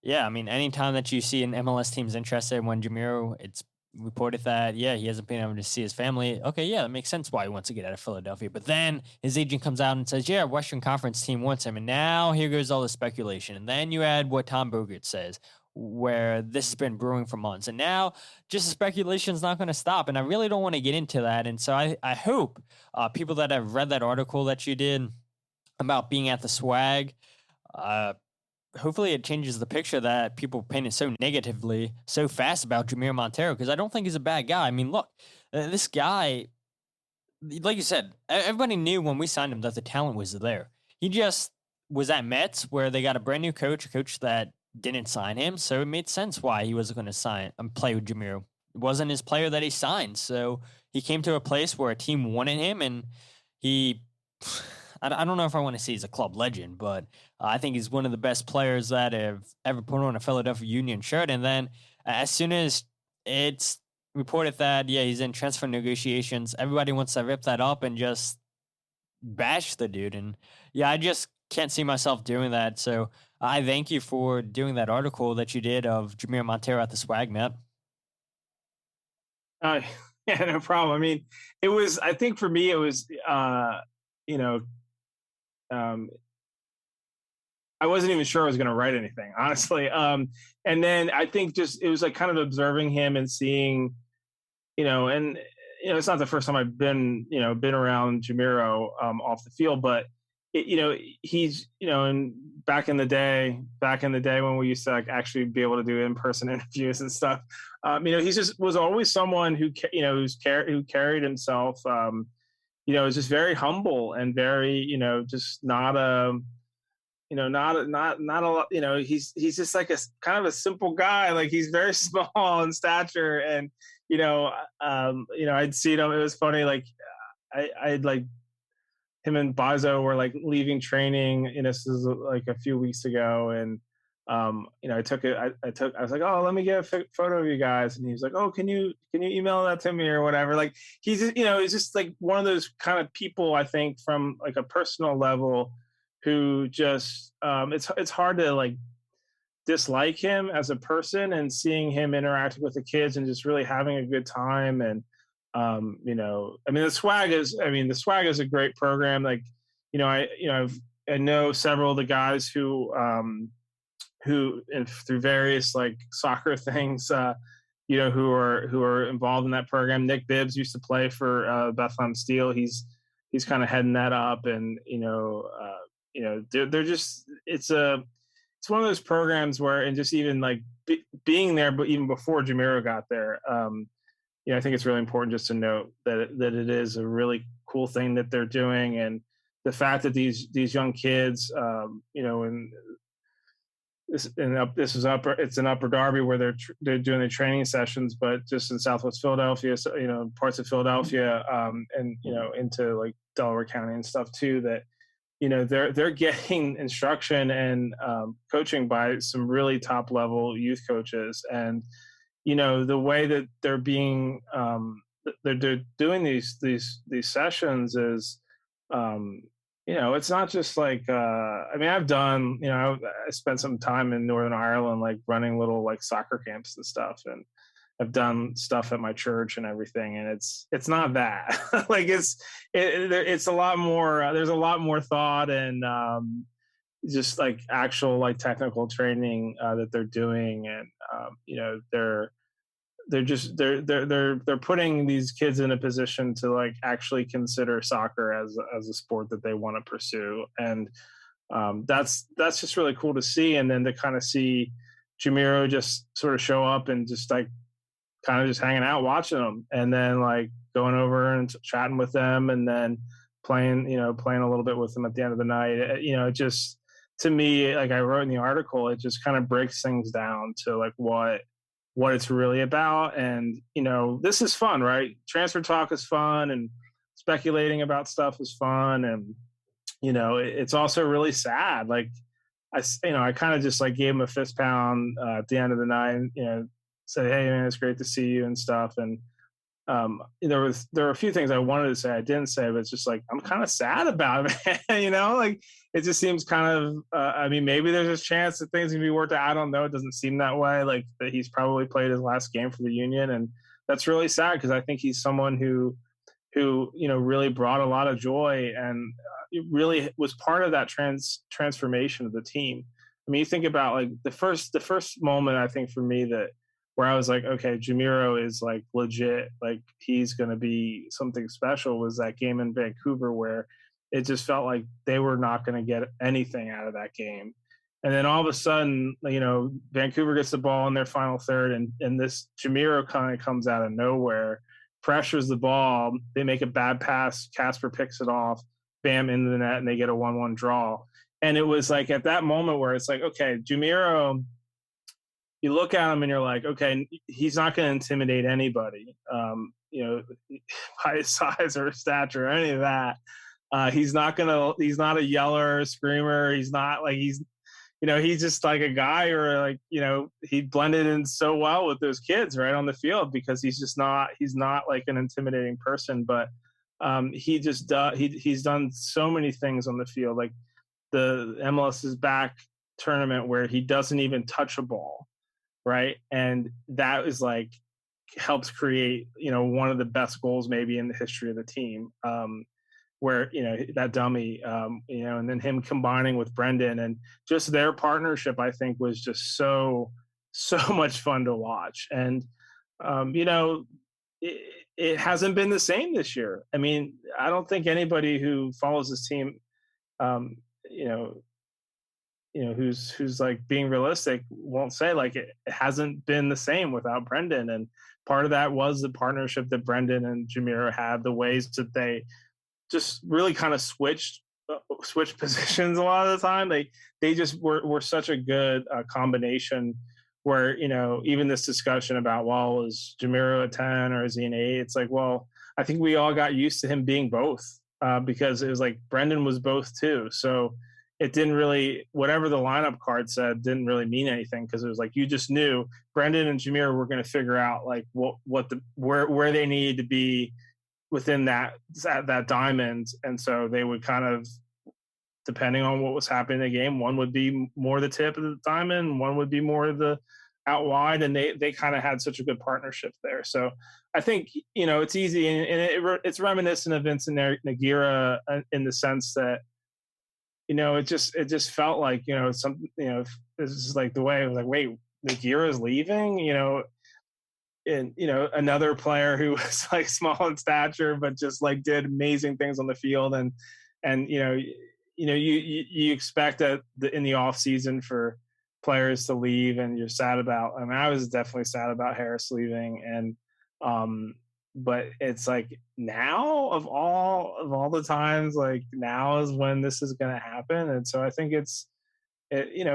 yeah, I mean, anytime that you see an MLS team's interested, when Jamiro, it's reported that, yeah, he hasn't been able to see his family. Okay, yeah, that makes sense why he wants to get out of Philadelphia. But then his agent comes out and says, yeah, Western Conference team wants him. And now here goes all the speculation. And then you add what Tom Bogert says, where this has been brewing for months. And now just the speculation is not going to stop. And I really don't want to get into that. And so I hope people that have read that article that you did about being at the Swag, hopefully it changes the picture that people painted so negatively so fast about Jamiro Monteiro, because I don't think he's a bad guy. I mean, look, this guy, like you said, everybody knew when we signed him that the talent was there. He just was at Mets where they got a brand new coach, a coach that didn't sign him. So it made sense why he wasn't going to sign and play with Jamiro. It wasn't his player that he signed. So he came to a place where a team wanted him, and I don't know if I want to say he's a club legend, but I think he's one of the best players that have ever put on a Philadelphia Union shirt. And then as soon as it's reported that, yeah, he's in transfer negotiations, everybody wants to rip that up and just bash the dude. And yeah, I just can't see myself doing that. So I thank you for doing that article that you did of Jamiro Monteiro at the Swag, Matt. Yeah, no problem. I mean, I think for me, it was, I wasn't even sure I was going to write anything, honestly. And then I think just it was like kind of observing him and seeing, and it's not the first time I've been around Jamiro off the field, but he's and back in the day when we used to like actually be able to do in-person interviews and stuff, he just was always someone who carried himself. Is just very humble and very, just not a lot, he's just like a kind of a simple guy. Like he's very small in stature, and, I'd seen him. It was funny. Like I'd like him and Bazo were like leaving training, this is like a few weeks ago. And, I was like, oh, let me get a photo of you guys. And he was like, oh, can you email that to me or whatever? Like he's just, he's just like one of those kind of people, I think, from like a personal level who just, it's hard to like dislike him as a person, and seeing him interacting with the kids and just really having a good time. And, the Swag is a great program. Like, I've I know several of the guys who through various like soccer things, who are involved in that program. Nick Bibbs used to play for Bethlehem Steel. He's kind of heading that up, and they're just it's one of those programs where, and just even like being there, but even before Jamiro got there, I think it's really important just to note that it is a really cool thing that they're doing, and the fact that these young kids, and it's in Upper Darby where they're doing the training sessions, but just in Southwest Philadelphia, so, parts of Philadelphia, and into like Delaware County and stuff too, that they're getting instruction and coaching by some really top level youth coaches, and the way that they're being they're doing these sessions is it's not just like I've done I spent some time in Northern Ireland like running little like soccer camps and stuff, and I've done stuff at my church and everything, and it's not that like it's a lot more, there's a lot more thought and just like actual like technical training that they're doing, and they're putting these kids in a position to like actually consider soccer as a sport that they want to pursue, and that's just really cool to see. And then to kind of see Jamiro just sort of show up and just like kind of just hanging out watching them, and then like going over and chatting with them, and then playing a little bit with them at the end of the night. It just, to me, like I wrote in the article, it just kind of breaks things down to like what it's really about. And this is fun, right? Transfer talk is fun, and speculating about stuff is fun, and it's also really sad. Like I kind of just like gave him a fist pound at the end of the night, and said, "Hey man, it's great to see you," and stuff. And there were a few things I wanted to say I didn't say, but it's just like I'm kind of sad about it, man. Like it just seems kind of maybe there's a chance that things can be worked out. I don't know. It doesn't seem that way. Like that he's probably played his last game for the Union, and that's really sad because I think he's someone who really brought a lot of joy, and it really was part of that transformation of the team. I mean, you think about like the first moment, I think for me, that where I was like, okay, Jamiro is like legit, like he's going to be something special, was that game in Vancouver where it just felt like they were not going to get anything out of that game. And then all of a sudden, Vancouver gets the ball in their final third, and this Jamiro kind of comes out of nowhere, pressures the ball, they make a bad pass, Casper picks it off, bam, into the net, and they get a 1-1 draw. And it was like at that moment where it's like, okay, Jamiro, you look at him and you're like, okay, he's not going to intimidate anybody, by his size or stature or any of that. He's not a yeller or screamer. He's not like, he's just like a guy, or like, he blended in so well with those kids right on the field, because he's not like an intimidating person, but he's done so many things on the field, like the MLS is Back tournament where he doesn't even touch a ball. Right. And that is like helps create, one of the best goals maybe in the history of the team, where, that dummy, and then him combining with Brendan, and just their partnership, I think was just so much fun to watch. And, it hasn't been the same this year. I mean, I don't think anybody who follows this team, who's like being realistic won't say like it hasn't been the same without Brendan. And part of that was the partnership that Brendan and Jamiro had, the ways that they just really kind of switched positions a lot of the time. They just were such a good combination where, even this discussion about, well, is Jamiro a 10 or is he an 8? It's like, well, I think we all got used to him being both because it was like Brendan was both too. So it didn't really, whatever the lineup card said didn't really mean anything, because it was like you just knew Brendan and Jamiro were going to figure out like where they needed to be within that diamond, and so they would kind of, depending on what was happening in the game, one would be more the tip of the diamond, one would be more the out wide, and they kind of had such a good partnership there. So I think it's easy, and it's reminiscent of Vincent Nagira in the sense that it just felt like, something, this is like the way I was like, wait, Nagira's leaving, and, another player who was like small in stature, but just like did amazing things on the field. And, you expect that in the off season for players to leave, and you're sad about, I was definitely sad about Harris leaving. And, but it's like now of all the times, like now is when this is going to happen. And so I think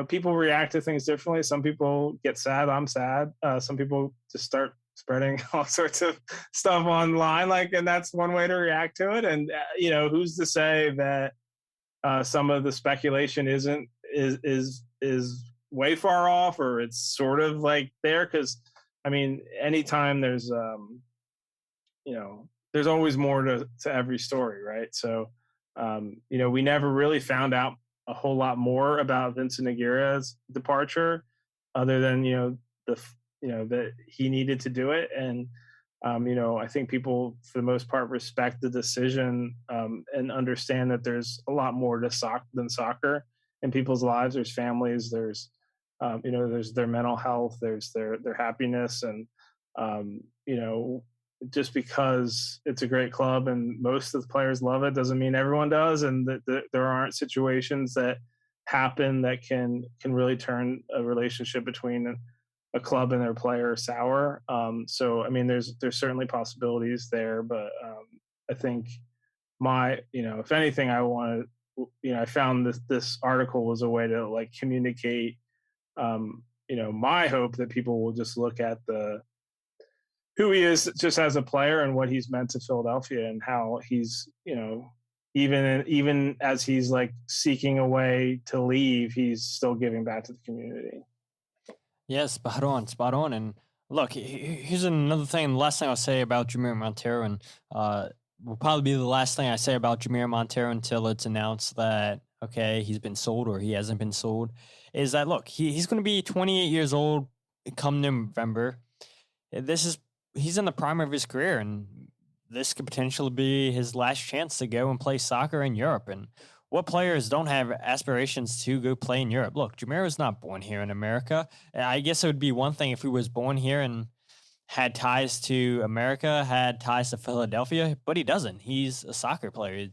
people react to things differently. Some people get sad. I'm sad. Some people just start spreading all sorts of stuff online, and that's one way to react to it. And, who's to say that some of the speculation is way far off, or it's sort of like there. Cause anytime there's, there's always more to every story. Right. So, we never really found out a whole lot more about Vincent Nagira's departure other than, that he needed to do it. And, I think people for the most part respect the decision, and understand that there's a lot more to than soccer in people's lives. There's families, there's, there's their mental health, there's their happiness. And, just because it's a great club and most of the players love it doesn't mean everyone does. And that there aren't situations that happen that can really turn a relationship between a club and their player sour. So, there's certainly possibilities there, but I think if anything, I found this article was a way to like communicate, my hope that people will just look at who he is just as a player and what he's meant to Philadelphia, and how he's, even as he's like seeking a way to leave, he's still giving back to the community. Yeah, spot on. And look, here's another thing. The last thing I'll say about Jamiro Monteiro, and will probably be the last thing I say about Jamiro Monteiro until it's announced that, okay, he's been sold or he hasn't been sold, is that, look, he's going to be 28 years old come November. He's in the prime of his career, and this could potentially be his last chance to go and play soccer in Europe. And what players don't have aspirations to go play in Europe? Look, Jamiro's not born here in America. I guess it would be one thing if he was born here and had ties to America, had ties to Philadelphia, but he doesn't. He's a soccer player.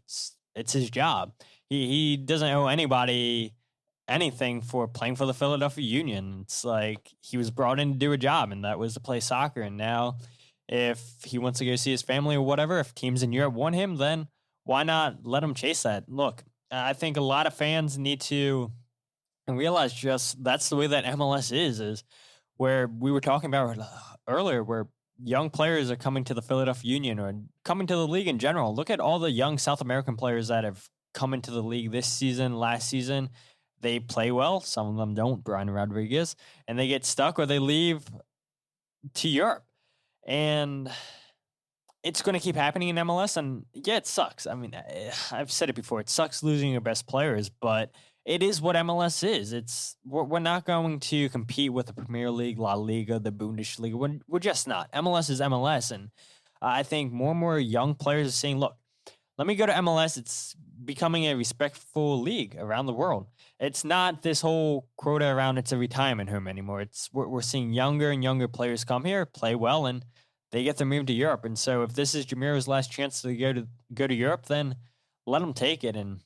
It's his job. He doesn't owe anybody anything for playing for the Philadelphia Union. It's like he was brought in to do a job, and that was to play soccer. And now if he wants to go see his family or whatever, if teams in Europe want him, then why not let him chase that? Look, I think a lot of fans need to realize just that's the way that MLS is where we were talking about earlier, where young players are coming to the Philadelphia Union or coming to the league in general. Look at all the young South American players that have come into the league this season, last season. They play well. Some of them don't, Brian Rodriguez, and they get stuck or they leave to Europe. And it's going to keep happening in MLS. And yeah, it sucks. I've said it before. It sucks losing your best players, but it is what MLS is. We're not going to compete with the Premier League, La Liga, the Bundesliga. We're just not. MLS is MLS. And I think more and more young players are saying, look, let me go to MLS. It's becoming a respectful league around the world. It's not this whole quota around it's a retirement home anymore. We're seeing younger and younger players come here, play well, and they get to move to Europe. And so if this is Jamiro's last chance to go to Europe, then let him take it. And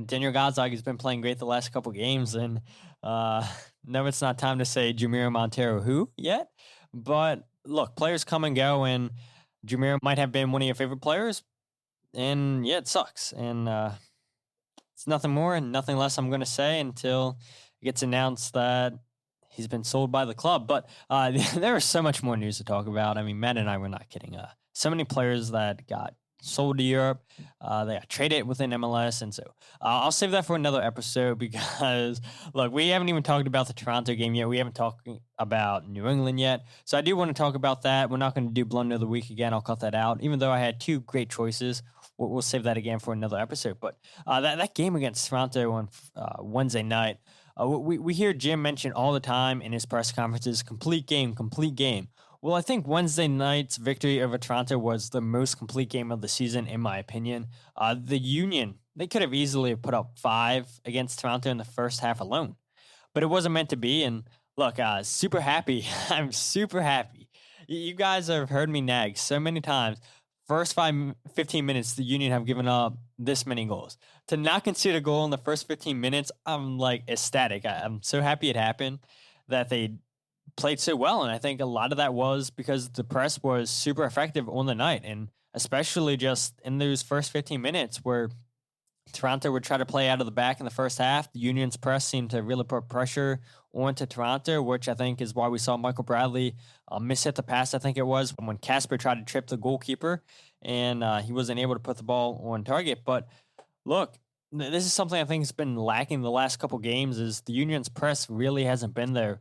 Daniel Gazdag has been playing great the last couple games. And no, it's not time to say Jamiro Monteiro who yet. But look, players come and go, and Jamiro might have been one of your favorite players. And yeah, it sucks. And it's nothing more and nothing less I'm going to say until it gets announced that he's been sold by the club. But there is so much more news to talk about. Matt and I were not kidding. So many players that got sold to Europe. They got traded within MLS. And so I'll save that for another episode because, look, we haven't even talked about the Toronto game yet. We haven't talked about New England yet. So I do want to talk about that. We're not going to do Blunder of the Week again. I'll cut that out. Even though I had two great choices, we'll save that again for another episode. But that game against Toronto on Wednesday night, we hear Jim mention all the time in his press conferences, complete game, complete game. Well, I think Wednesday night's victory over Toronto was the most complete game of the season, in my opinion. The Union they could have easily put up 5 against Toronto in the first half alone, but it wasn't meant to be. And look, super happy. I'm super happy. You guys have heard me nag so many times. First 15 minutes, the Union have given up this many goals. To not concede a goal in the first 15 minutes, I'm like ecstatic. I'm so happy it happened, that they played so well. And I think a lot of that was because the press was super effective on the night. And especially just in those first 15 minutes where Toronto would try to play out of the back in the first half, the Union's press seemed to really put pressure onto Toronto, which I think is why we saw Michael Bradley miss-hit the pass, I think it was, when Casper tried to trip the goalkeeper, and he wasn't able to put the ball on target. But look, this is something I think has been lacking the last couple games, is the Union's press really hasn't been there.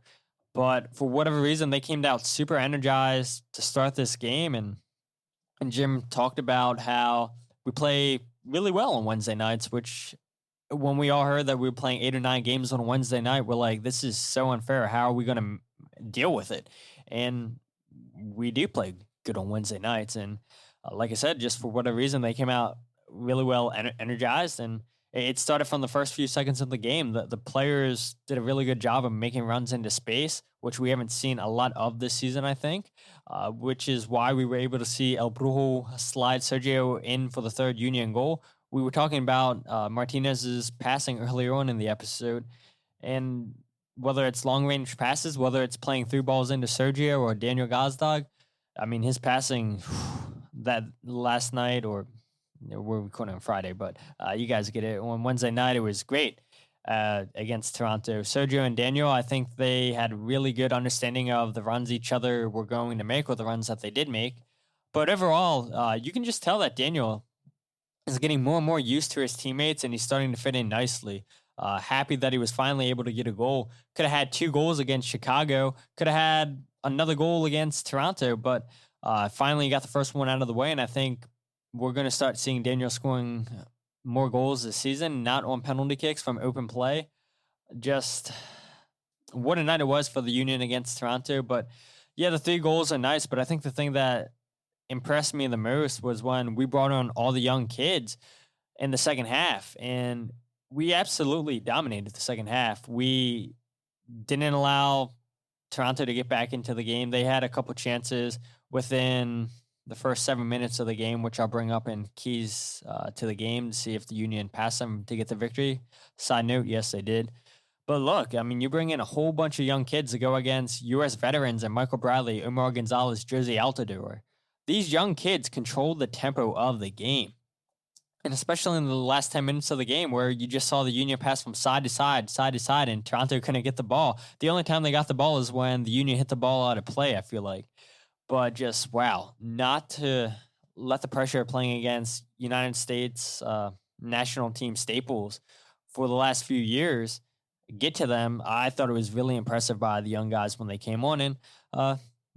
But for whatever reason, they came out super energized to start this game, and Jim talked about how we play really well on Wednesday nights, which when we all heard that we were playing 8 or 9 games on Wednesday night, we're like, this is so unfair. How are we going to deal with it? And we do play good on Wednesday nights. And like I said, just for whatever reason, they came out really well energized. And it started from the first few seconds of the game. The players did a really good job of making runs into space, which we haven't seen a lot of this season, I think, which is why we were able to see El Brujo slide Sergio in for the third Union goal. We were talking about Martinez's passing earlier on in the episode, and whether it's long-range passes, whether it's playing through balls into Sergio or Daniel Gazdag, I mean, his passing that last night, or we're recording on Friday, but you guys get it. On Wednesday night, it was great against Toronto. Sergio and Daniel, I think they had really good understanding of the runs each other were going to make, or the runs that they did make. But overall, you can just tell that Daniel is getting more and more used to his teammates, and he's starting to fit in nicely. Happy that he was finally able to get a goal. Could have had 2 goals against Chicago. Could have had another goal against Toronto, but finally got the first one out of the way, and I think we're going to start seeing Daniel scoring more goals this season, not on penalty kicks from open play. Just what a night it was for the Union against Toronto. But yeah, the 3 goals are nice, but I think the thing that impressed me the most was when we brought on all the young kids in the second half, and we absolutely dominated the second half. We didn't allow Toronto to get back into the game. They had a couple chances within the first 7 minutes of the game, which I'll bring up in keys to the game to see if the Union passed them to get the victory. Side note, yes, they did. But look, I mean, you bring in a whole bunch of young kids to go against U.S. veterans and Michael Bradley, Omar Gonzalez, Jose Altidore. These young kids controlled the tempo of the game. And especially in the last 10 minutes of the game where you just saw the Union pass from side to side, and Toronto couldn't get the ball. The only time they got the ball is when the Union hit the ball out of play, I feel like. But just, wow, not to let the pressure of playing against United States national team staples for the last few years get to them. I thought it was really impressive by the young guys when they came on. And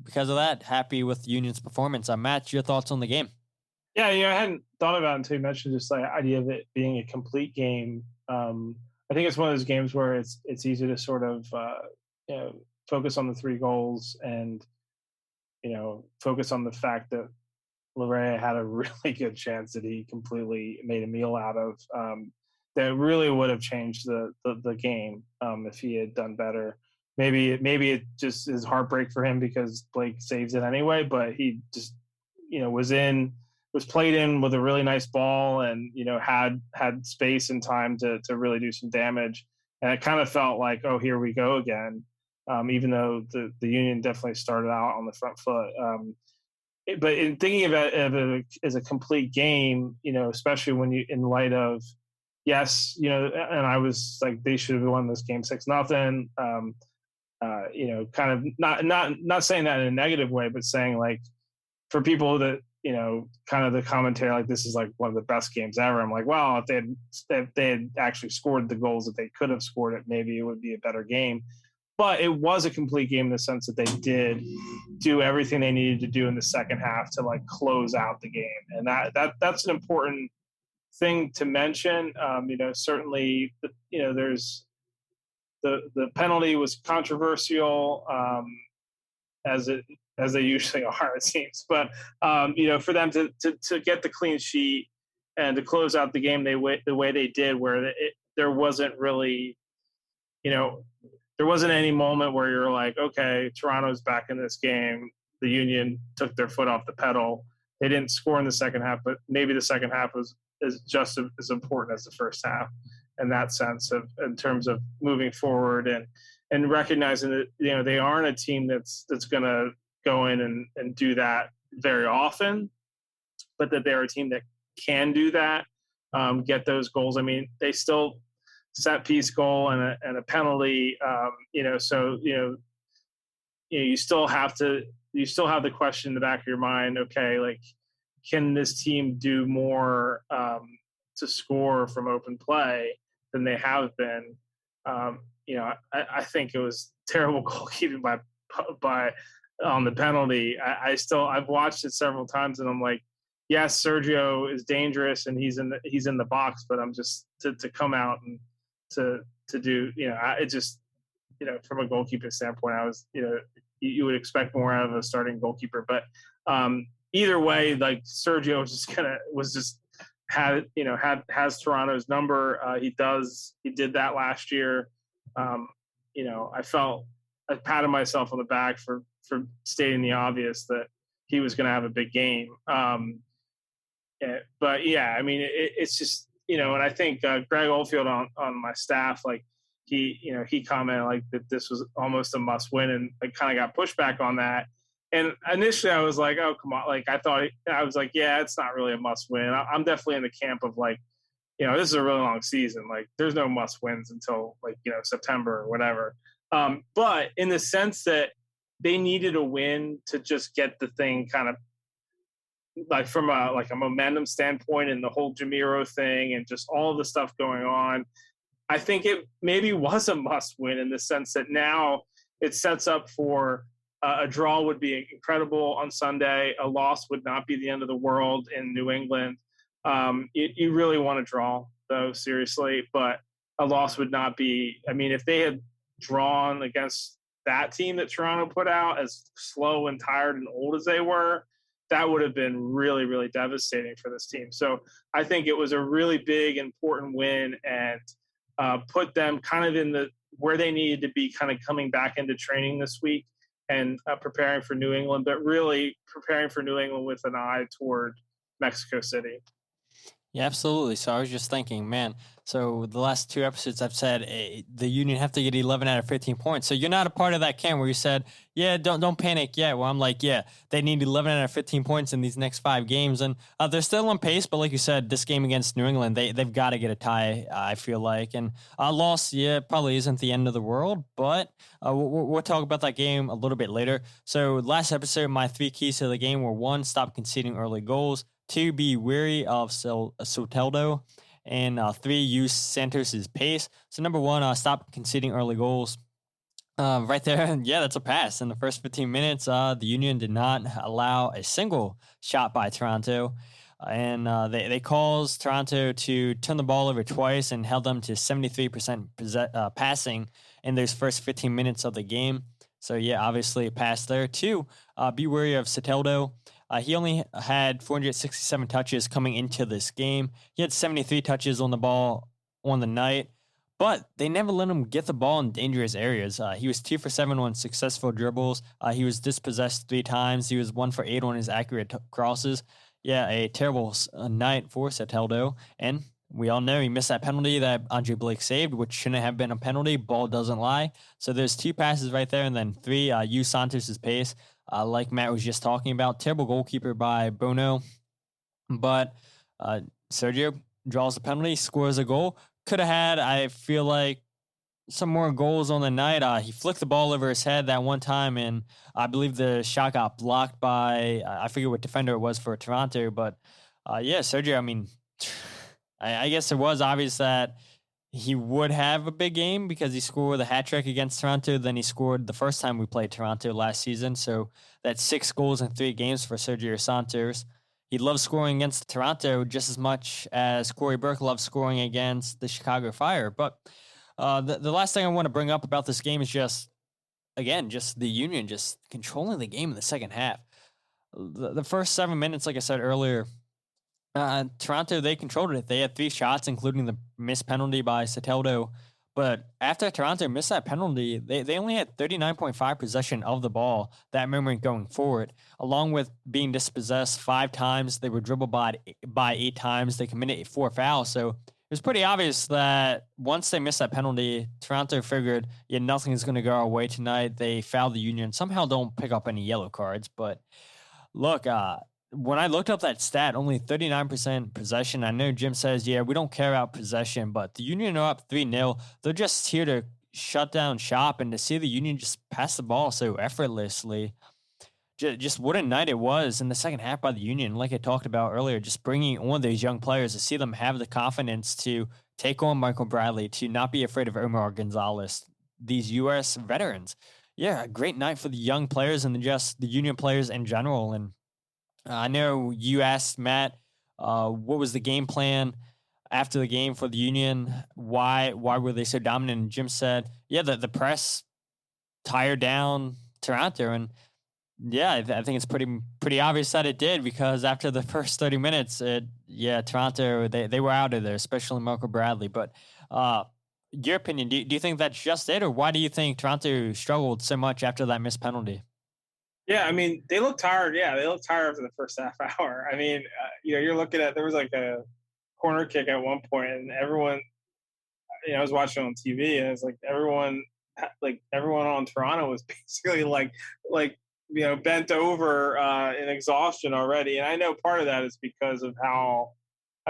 because of that, happy with the Union's performance. Matt, your thoughts on the game? Yeah, I hadn't thought about it until you mentioned just the idea of it being a complete game. I think it's one of those games where it's easy to sort of focus on the 3 goals and focus on the fact that Larea had a really good chance that he completely made a meal out of. That really would have changed the game if he had done better. Maybe it just is heartbreak for him because Blake saves it anyway, but he just was played in with a really nice ball and had space and time to really do some damage. And it kind of felt like, oh, here we go again. Even though the Union definitely started out on the front foot. But in thinking about it as a complete game, especially when you, in light of, yes, and I was like, they should have won this game 6-0. Kind of not saying that in a negative way, but saying like, for people that, kind of the commentary, like this is like one of the best games ever. I'm like, well, if they had actually scored the goals that they could have scored it, maybe it would be a better game. But it was a complete game in the sense that they did do everything they needed to do in the second half to like close out the game. And that's an important thing to mention. Certainly, there's the penalty was controversial, as they usually are, it seems. But for them to get the clean sheet and to close out the game the way they did, where there wasn't really, there wasn't any moment where you're like, okay, Toronto's back in this game. The Union took their foot off the pedal. They didn't score in the second half, but maybe the second half is just as important as the first half in that sense in terms of moving forward and recognizing that, they aren't a team that's going to go in and do that very often, but that they're a team that can do that, get those goals. I mean, they still set piece goal and a penalty, so, you still have the question in the back of your mind, okay, like, can this team do more to score from open play than they have been? I think it was terrible goalkeeping by on the penalty. I've watched it several times and I'm like, yes, Sergio is dangerous and he's in the box, but I'm just to come out and to do, it just, from a goalkeeping standpoint, I was, you would expect more out of a starting goalkeeper, but either way, like Sergio has Toronto's number. He did that last year. I patted myself on the back for stating the obvious that he was going to have a big game. But yeah, I mean, it's just, and I think Greg Oldfield on my staff, like he commented like that this was almost a must win, and I kind of got pushback on that. And initially I was like, oh, come on. Like, I was like, yeah, it's not really a must win. I'm definitely in the camp of like, this is a really long season. Like, there's no must wins until like, September or whatever. But in the sense that they needed a win to just get the thing kind of like from a momentum standpoint, and the whole Jamiro thing and just all of the stuff going on. I think it maybe was a must win in the sense that now it sets up for a draw would be incredible on Sunday. A loss would not be the end of the world in New England. You really want to draw, though, seriously, but a loss would not be. I mean, if they had drawn against that team that Toronto put out, as slow and tired and old as they were, that would have been really, really devastating for this team. So I think it was a really big, important win, and put them kind of in where they needed to be, kind of coming back into training this week and preparing for New England, but really preparing for New England with an eye toward Mexico City. Yeah, absolutely. So I was just thinking, man, so the last two episodes I've said the Union have to get 11 out of 15 points. So you're not a part of that camp where you said, yeah, don't panic yet. Well, I'm like, yeah, they need 11 out of 15 points in these next 5 games. And they're still on pace. But like you said, this game against New England, they've got to get a tie, I feel like. And a loss, yeah, probably isn't the end of the world. But we'll talk about that game a little bit later. So last episode, my 3 keys to the game were: 1, stop conceding early goals; 2, be wary of Soteldo; and 3, use Santos' pace. So number 1, stop conceding early goals. Right there, yeah, that's a pass. In the first 15 minutes, the Union did not allow a single shot by Toronto. And they caused Toronto to turn the ball over twice and held them to 73% passing in those first 15 minutes of the game. So, yeah, obviously a pass there. 2, be wary of Soteldo. He only had 467 touches coming into this game. He had 73 touches on the ball on the night, but they never let him get the ball in dangerous areas. He was 2 for 7 on successful dribbles. He was dispossessed 3 times. He was 1 for 8 on his accurate crosses. Yeah, a terrible night for Soteldo. And we all know he missed that penalty that Andre Blake saved, which shouldn't have been a penalty. Ball doesn't lie. So there's 2 passes right there, and then 3, use Santos' pace. Like Matt was just talking about, terrible goalkeeper by Bono. But Sergio draws a penalty, scores a goal. Could have had, I feel like, some more goals on the night. He flicked the ball over his head that one time, and I believe the shot got blocked by, I forget what defender it was for Toronto. But, yeah, Sergio, I mean, I guess it was obvious that he would have a big game because he scored the hat trick against Toronto. Then he scored the first time we played Toronto last season. So that's 6 goals in 3 games for Sergio Santos. He loves scoring against Toronto just as much as Corey Burke loves scoring against the Chicago Fire. But the last thing I want to bring up about this game is just the Union just controlling the game in the second half. The first 7 minutes, like I said earlier, Toronto, they controlled it. They had 3 shots, including the missed penalty by Soteldo. But after Toronto missed that penalty, they only had 39.5 possession of the ball that moment going forward, along with being dispossessed 5 times. They were dribbled by 8 times. They committed 4 fouls. So it was pretty obvious that once they missed that penalty, Toronto figured, yeah, nothing is going to go our way tonight. They fouled the Union. Somehow don't pick up any yellow cards. But look, when I looked up that stat, only 39% possession. I know Jim says, yeah, we don't care about possession, but the Union are up 3-0. They're just here to shut down shop, and to see the Union just pass the ball so effortlessly, just what a night it was in the second half by the Union. Like I talked about earlier, just bringing on those young players, to see them have the confidence to take on Michael Bradley, to not be afraid of Omar Gonzalez, these U.S. veterans. Yeah, a great night for the young players and just the Union players in general. And I know you asked Matt, what was the game plan after the game for the Union? Why were they so dominant? And Jim said, yeah, the press tired down Toronto. And yeah, I think it's pretty obvious that it did, because after the first 30 minutes, Toronto, they were out of there, especially Michael Bradley. But your opinion, do you think that's just it, or why do you think Toronto struggled so much after that missed penalty? Yeah, I mean, they look tired. Yeah, they look tired after the first half hour. I mean, you're looking at, there was like a corner kick at one point, and everyone, I was watching on TV, and it's like everyone on Toronto was basically like bent over in exhaustion already. And I know part of that is because of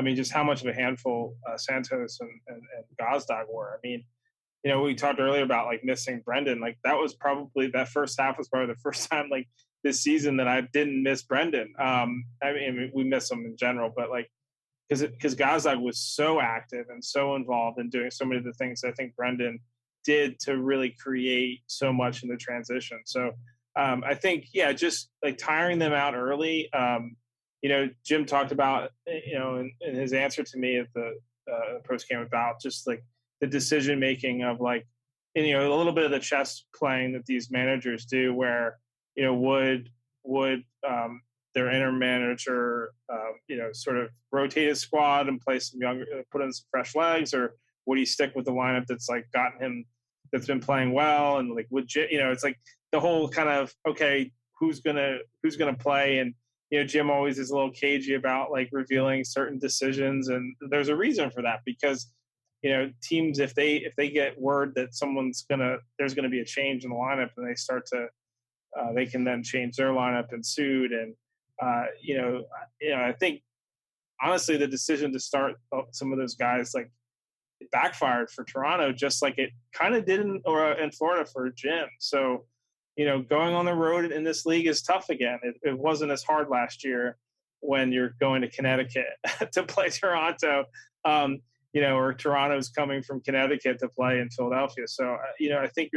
just how much of a handful Santos and Gazdag were. I mean, we talked earlier about like missing Brendan. Like that first half was probably the first time like this season that I didn't miss Brendan. I mean, we miss him in general, but like because Gazdag was so active and so involved in doing so many of the things I think Brendan did to really create so much in the transition. So I think, just like tiring them out early. Jim talked about, in his answer to me at the post game about just like the decision making of like, a little bit of the chess playing that these managers do, where would their interim manager sort of rotate his squad and play some younger, put in some fresh legs, or would he stick with the lineup that's like that's been playing well, and like it's like the whole kind of, okay, who's gonna play, and Jim always is a little cagey about like revealing certain decisions, and there's a reason for that, because teams, if they get word that there's gonna be a change in the lineup, and they start to they can then change their lineup and suit, and I think honestly the decision to start some of those guys, like, it backfired for Toronto, just like it kind of did in Florida for Jim. So going on the road in this league is tough again. It wasn't as hard last year when you're going to Connecticut to play Toronto. Or Toronto's coming from Connecticut to play in Philadelphia. So, I think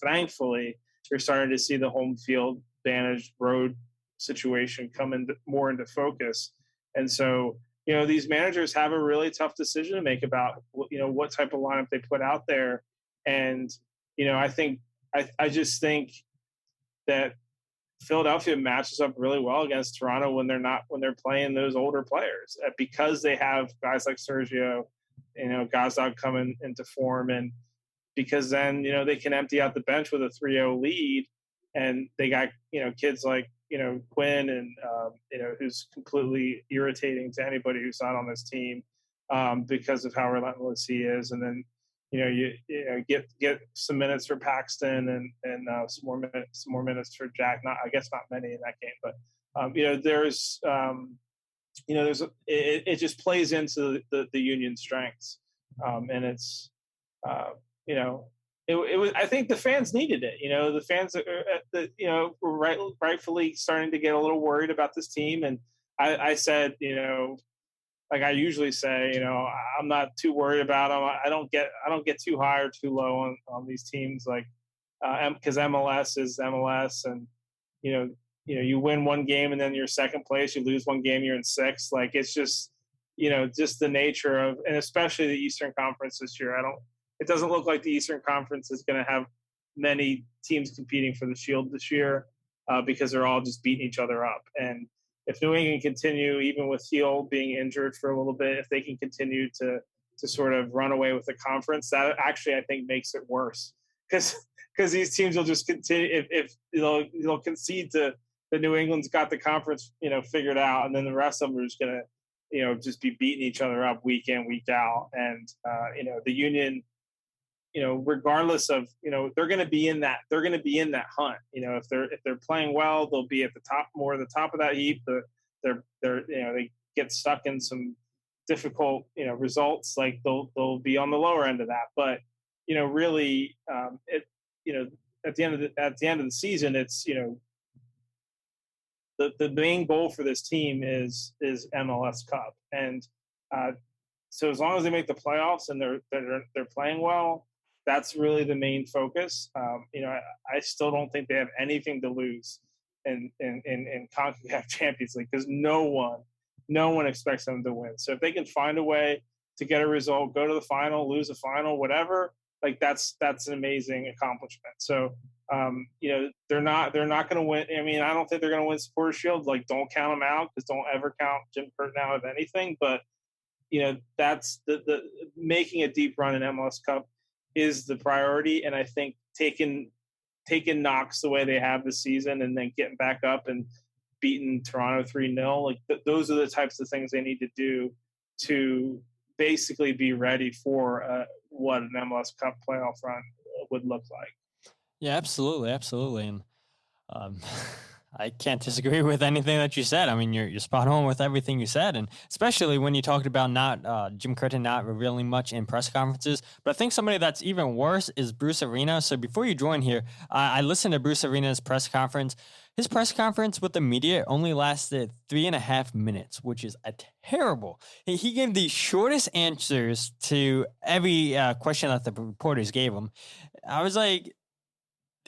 thankfully, you're starting to see the home field advantage road situation come more into focus. And so, these managers have a really tough decision to make about, what type of lineup they put out there. And, I just think that Philadelphia matches up really well against Toronto when they're playing those older players, because they have guys like Sergio, Gazdag coming into form, and because then they can empty out the bench with a 3-0 lead, and they got kids like Quinn and who's completely irritating to anybody who's not on this team because of how relentless he is, and then you get some minutes for Paxton and some more minutes for Jack. I guess not many in that game, but it just plays into the Union strengths, and it's it was. I think the fans needed it. The fans were rightfully starting to get a little worried about this team, and I said, like I usually say, I'm not too worried about them. I don't get too high or too low on these teams, like because MLS is MLS, and you win one game and then you're second place. You lose one game, you're in sixth. Like it's just just the nature of, and especially the Eastern Conference this year. It doesn't look like the Eastern Conference is going to have many teams competing for the Shield this year because they're all just beating each other up. And if New England continue, even with Heel being injured for a little bit, if they can continue to sort of run away with the conference, that actually I think makes it worse because these teams will just continue if they'll concede to the New England's got the conference figured out, and then the rest of them are just gonna just be beating each other up week in week out, and the Union. Regardless of, they're going to be in that hunt. If they're playing well, they'll be at the top, more of the top of that heap. They get stuck in some difficult, results. Like they'll be on the lower end of that. But really, at the end of the season, it's the main goal for this team is MLS Cup, and so as long as they make the playoffs and they're playing well. That's really the main focus. I still don't think they have anything to lose in CONCACAF Champions League because no one expects them to win. So if they can find a way to get a result, go to the final, lose the final, whatever, like that's an amazing accomplishment. So they're not going to win. I mean, I don't think they're going to win Supporters Shield. Like, don't count them out because don't ever count Jim Curtin out of anything. But that's the making a deep run in MLS Cup is the priority, and I think taking knocks the way they have this season and then getting back up and beating Toronto 3-0, like those are the types of things they need to do to basically be ready for what an MLS Cup playoff run would look like. Yeah, absolutely, and I can't disagree with anything that you said. I mean, you're spot on with everything you said, and especially when you talked about Jim Curtin not revealing much in press conferences. But I think somebody that's even worse is Bruce Arena. So before you join here, I listened to Bruce Arena's press conference. His press conference with the media only lasted 3.5 minutes, which is terrible. He gave the shortest answers to every question that the reporters gave him. I was like,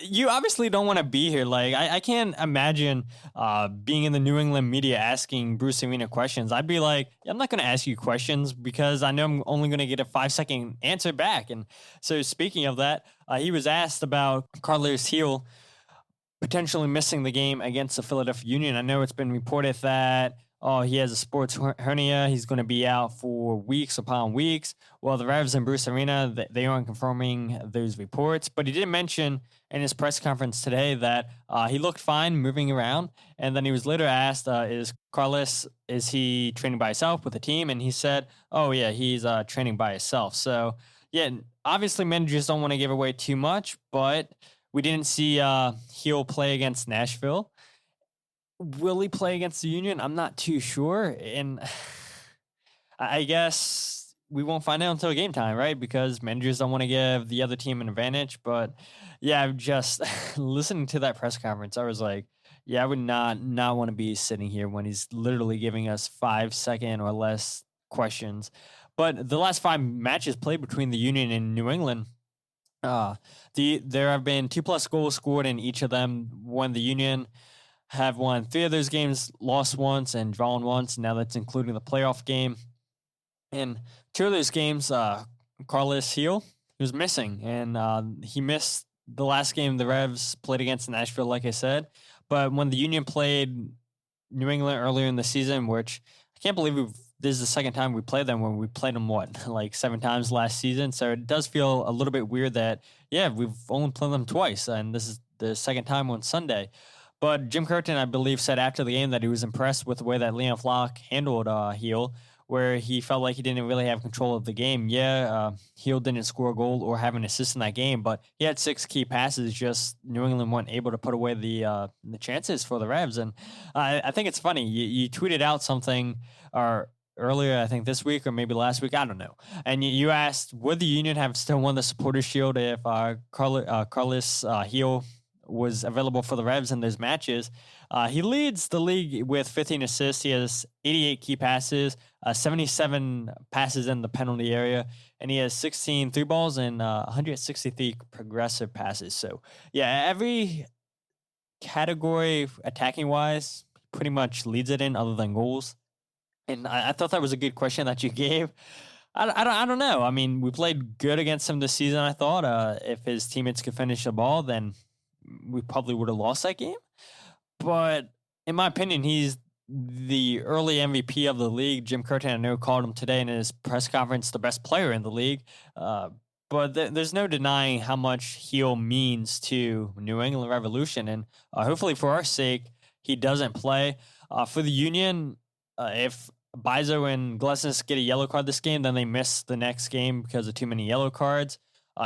you obviously don't want to be here. Like, I can't imagine being in the New England media asking Bruce Arena questions. I'd be like, I'm not going to ask you questions because I know I'm only going to get a 5-second answer back. And so speaking of that, he was asked about Carlos Heel potentially missing the game against the Philadelphia Union. I know it's been reported that he has a sports hernia. He's going to be out for weeks upon weeks. Well, the Revs and Bruce Arena, they aren't confirming those reports, but he did mention in his press conference today that he looked fine moving around. And then he was later asked, is he training by himself with the team? And he said, oh yeah, he's training by himself. So yeah, obviously managers don't want to give away too much, but we didn't see Heel play against Nashville. Will he play against the Union? I'm not too sure. And I guess we won't find out until game time, right? Because managers don't want to give the other team an advantage. But yeah, just listening to that press conference, I was like, yeah, I would not want to be sitting here when he's literally giving us 5-second or less questions. But the last 5 matches played between the Union and New England, there have been 2+ goals scored in each of them. When the Union have won 3 of those games, lost once, and drawn once. Now that's including the playoff game. And 2 of those games, Carlos Heel, he was missing. And he missed the last game the Revs played against Nashville, like I said. But when the Union played New England earlier in the season, which I can't believe this is the second time we played them, when we played them, like 7 times last season. So it does feel a little bit weird that, yeah, we've only played them twice. And this is the second time on Sunday. But Jim Curtin, I believe, said after the game that he was impressed with the way that Leon Flock handled Heel, where he felt like he didn't really have control of the game. Yeah, Heel didn't score a goal or have an assist in that game, but he had 6 key passes. Just New England weren't able to put away the chances for the Revs. And I think it's funny. You tweeted out something earlier, I think this week or maybe last week, I don't know. And you asked, would the Union have still won the Supporters Shield if Carlos Heel was available for the Revs in those matches? He leads the league with 15 assists. He has 88 key passes, 77 passes in the penalty area, and he has 16 through balls and 163 progressive passes. So, yeah, every category attacking-wise pretty much leads it in other than goals. And I thought that was a good question that you gave. I don't know. I mean, we played good against him this season, I thought. If his teammates could finish the ball, then we probably would have lost that game. But in my opinion, he's the early MVP of the league. Jim Curtin, I know, called him today in his press conference the best player in the league. But there's no denying how much Heel means to New England Revolution. And hopefully for our sake, he doesn't play. For the Union, if Bizo and Glesnes get a yellow card this game, then they miss the next game because of too many yellow cards.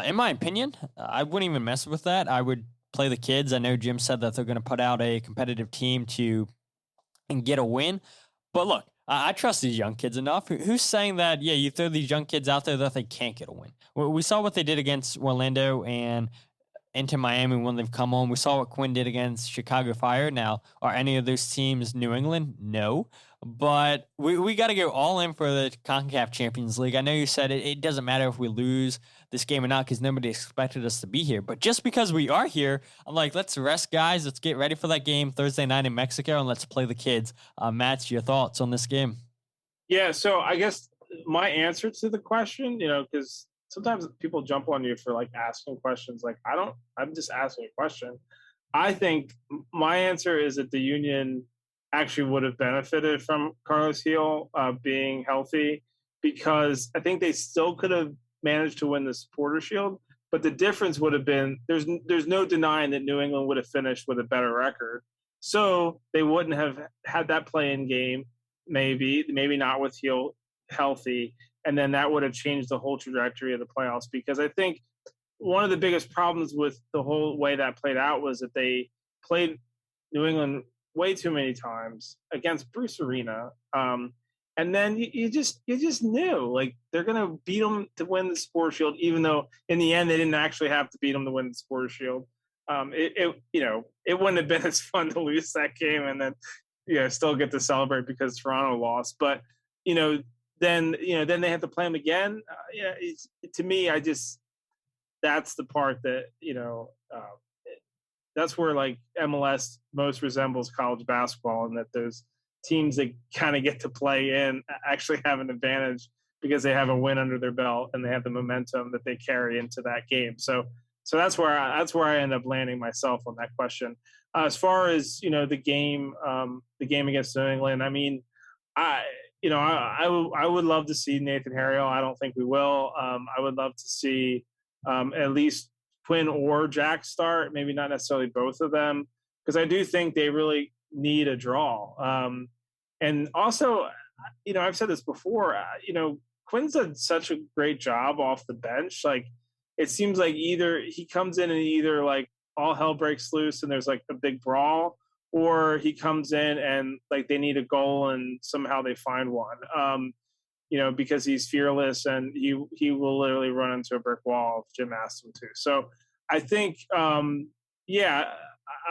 In my opinion, I wouldn't even mess with that. I would play the kids. I know Jim said that they're going to put out a competitive team and get a win. But look, I trust these young kids enough. Who's saying that, yeah, you throw these young kids out there that they can't get a win? We saw what they did against Orlando and into Miami when they've come home. We saw what Quinn did against Chicago Fire. Now, are any of those teams New England? No. But we got to go all in for the CONCACAF Champions League. I know you said it doesn't matter if we lose this game or not because nobody expected us to be here. But just because we are here, I'm like, let's rest, guys. Let's get ready for that game Thursday night in Mexico, and let's play the kids. Matt, your thoughts on this game? Yeah, so I guess my answer to the question, because sometimes people jump on you for like asking questions. Like, I'm just asking a question. I think my answer is that the Union actually would have benefited from Carlos Heel being healthy, because I think they still could have managed to win the Supporter Shield. But the difference would have been there's no denying that New England would have finished with a better record. So they wouldn't have had that play-in game, maybe not with Heel healthy. And then that would have changed the whole trajectory of the playoffs, because I think one of the biggest problems with the whole way that played out was that they played New England way too many times against Bruce Arena. And then you just knew, like, they're going to beat them to win the Supporter Shield, even though in the end they didn't actually have to beat them to win the Supporter Shield. It wouldn't have been as fun to lose that game and then, still get to celebrate because Toronto lost. But, then they have to play them again. To me, that's the part that, that's where like MLS most resembles college basketball, and that those teams that kind of get to play in actually have an advantage because they have a win under their belt and they have the momentum that they carry into that game. So that's where I end up landing myself on that question. As far as the game against New England, I mean, I would love to see Nathan Harriel. I don't think we will. I would love to see at least Quinn or Jack start, maybe not necessarily both of them, because I do think they really need a draw. And also, I've said this before, Quinn's done such a great job off the bench. Like, it seems like either he comes in and either like all hell breaks loose and there's like a big brawl, or he comes in and like they need a goal and somehow they find one. Because he's fearless and he will literally run into a brick wall if Jim asks him to. So I think, I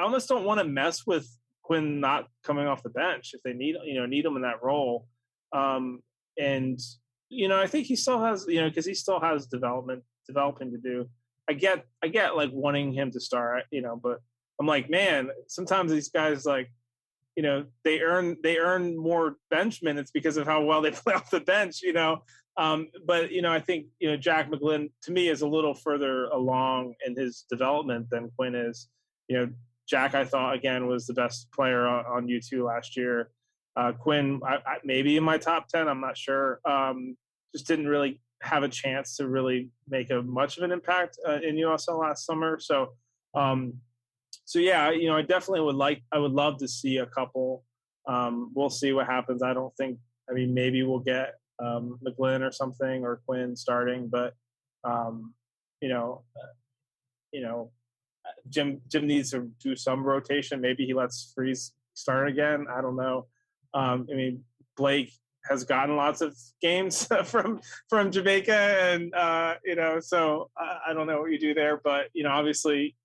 almost don't want to mess with Quinn not coming off the bench if they need him in that role. And I think he still has, because he still has developing to do. I get like wanting him to start, but I'm like, man, sometimes these guys like, they earn more bench minutes because of how well they play off the bench, But I think Jack McGlynn to me is a little further along in his development than Quinn is. Jack, I thought again was the best player on U2 last year. Quinn, I maybe in my top 10, I'm not sure. Just didn't really have a chance to really make much of an impact in USL last summer. So yeah, I definitely I would love to see a couple. We'll see what happens. Maybe we'll get McGlynn or something, or Quinn starting, but Jim needs to do some rotation. Maybe he lets Freeze start again. I don't know. Blake has gotten lots of games from Jamaica, and so I don't know what you do there, but obviously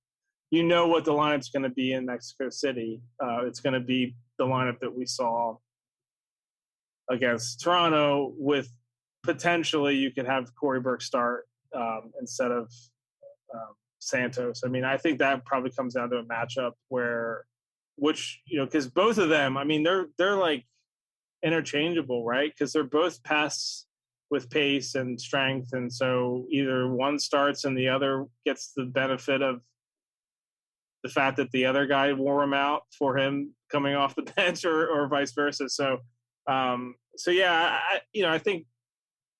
what the lineup's going to be in Mexico City. It's going to be the lineup that we saw against Toronto, with potentially you could have Corey Burke start instead of Santos. I think that probably comes down to a matchup because both of them, they're like interchangeable, right? Because they're both pass with pace and strength, and so either one starts and the other gets the benefit of the fact that the other guy wore him out for him coming off the bench or vice versa. So yeah, I think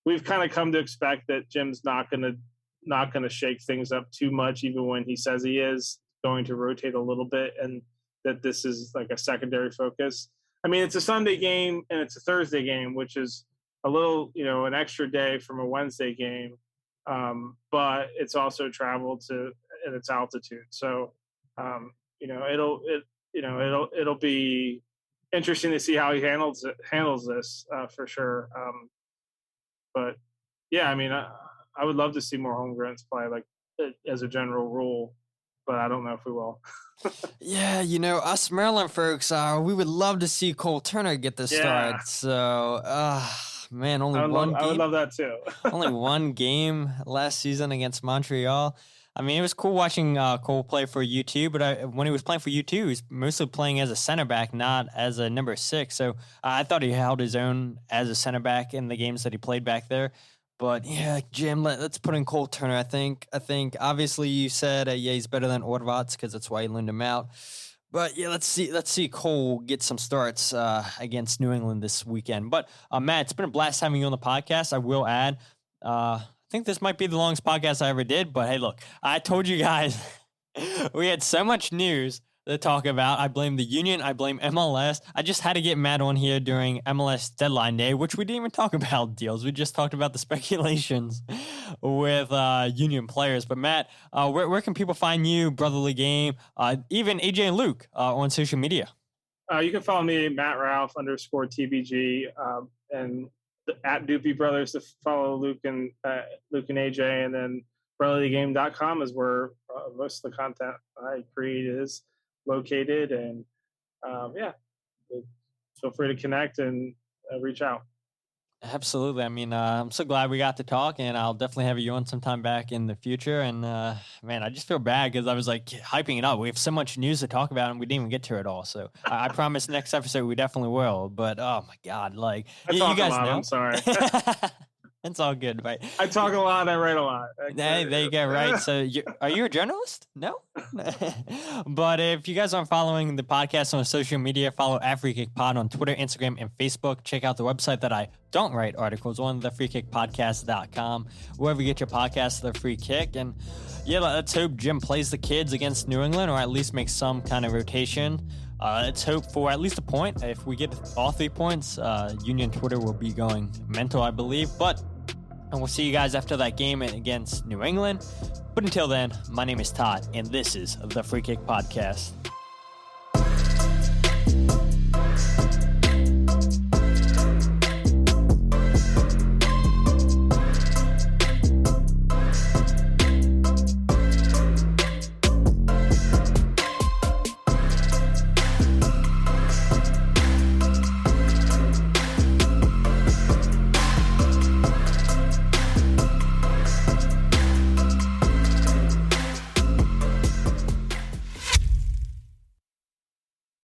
we've kind of come to expect that Jim's not going to shake things up too much, even when he says he is going to rotate a little bit, and that this is like a secondary focus. I mean, it's a Sunday game and it's a Thursday game, which is a little, an extra day from a Wednesday game. But it's also traveled to at its altitude. So, it'll be interesting to see how he handles this for sure. But yeah, I mean, I would love to see more homegrowns play, like as a general rule, but I don't know if we will. Yeah, us Maryland folks, we would love to see Cole Turner get the start. So, man, only one game. I would love that too. Only one game last season against Montreal. I mean, it was cool watching Cole play for U2, but when he was playing for U2, he was mostly playing as a center back, not as a number 6. So I thought he held his own as a center back in the games that he played back there. But yeah, Jim, let's put in Cole Turner. I think obviously you said he's better than Ortvatz because that's why you loaned him out. But yeah, let's see Cole get some starts against New England this weekend. But Matt, it's been a blast having you on the podcast. I will add, I think this might be the longest podcast I ever did. But hey, look, I told you guys we had so much news to talk about. I blame the union. I blame MLS. I just had to get Matt on here during MLS deadline day, which we didn't even talk about deals. We just talked about the speculations with union players. But Matt, where can people find you, Brotherly Game, even AJ and Luke on social media? You can follow me, Matt Ralph _TBG, and at Doopy Brothers to follow Luke and AJ, and then brotherlygame.com is where most of the content I create is located, and feel free to connect and reach out. Absolutely. I mean, I'm so glad we got to talk, and I'll definitely have you on sometime back in the future. And man, I just feel bad because I was like hyping it up. We have so much news to talk about, and we didn't even get to it all. So I promise next episode we definitely will. But oh my God, like you guys know, I'm sorry. It's all good, right? I talk a lot. I write a lot. Hey, there you go. Right. So, are you a journalist? No. But if you guys aren't following the podcast on social media, follow @FreeKickPod on Twitter, Instagram, and Facebook. Check out the website that I don't write articles on, thefreekickpodcast.com. Wherever you get your podcasts, The Free Kick. And yeah, let's hope Jim plays the kids against New England, or at least makes some kind of rotation. Let's hope for at least a point. If we get all 3 points, Union Twitter will be going mental, I believe. And we'll see you guys after that game against New England. But until then, my name is Todd, and this is the Free Kick Podcast.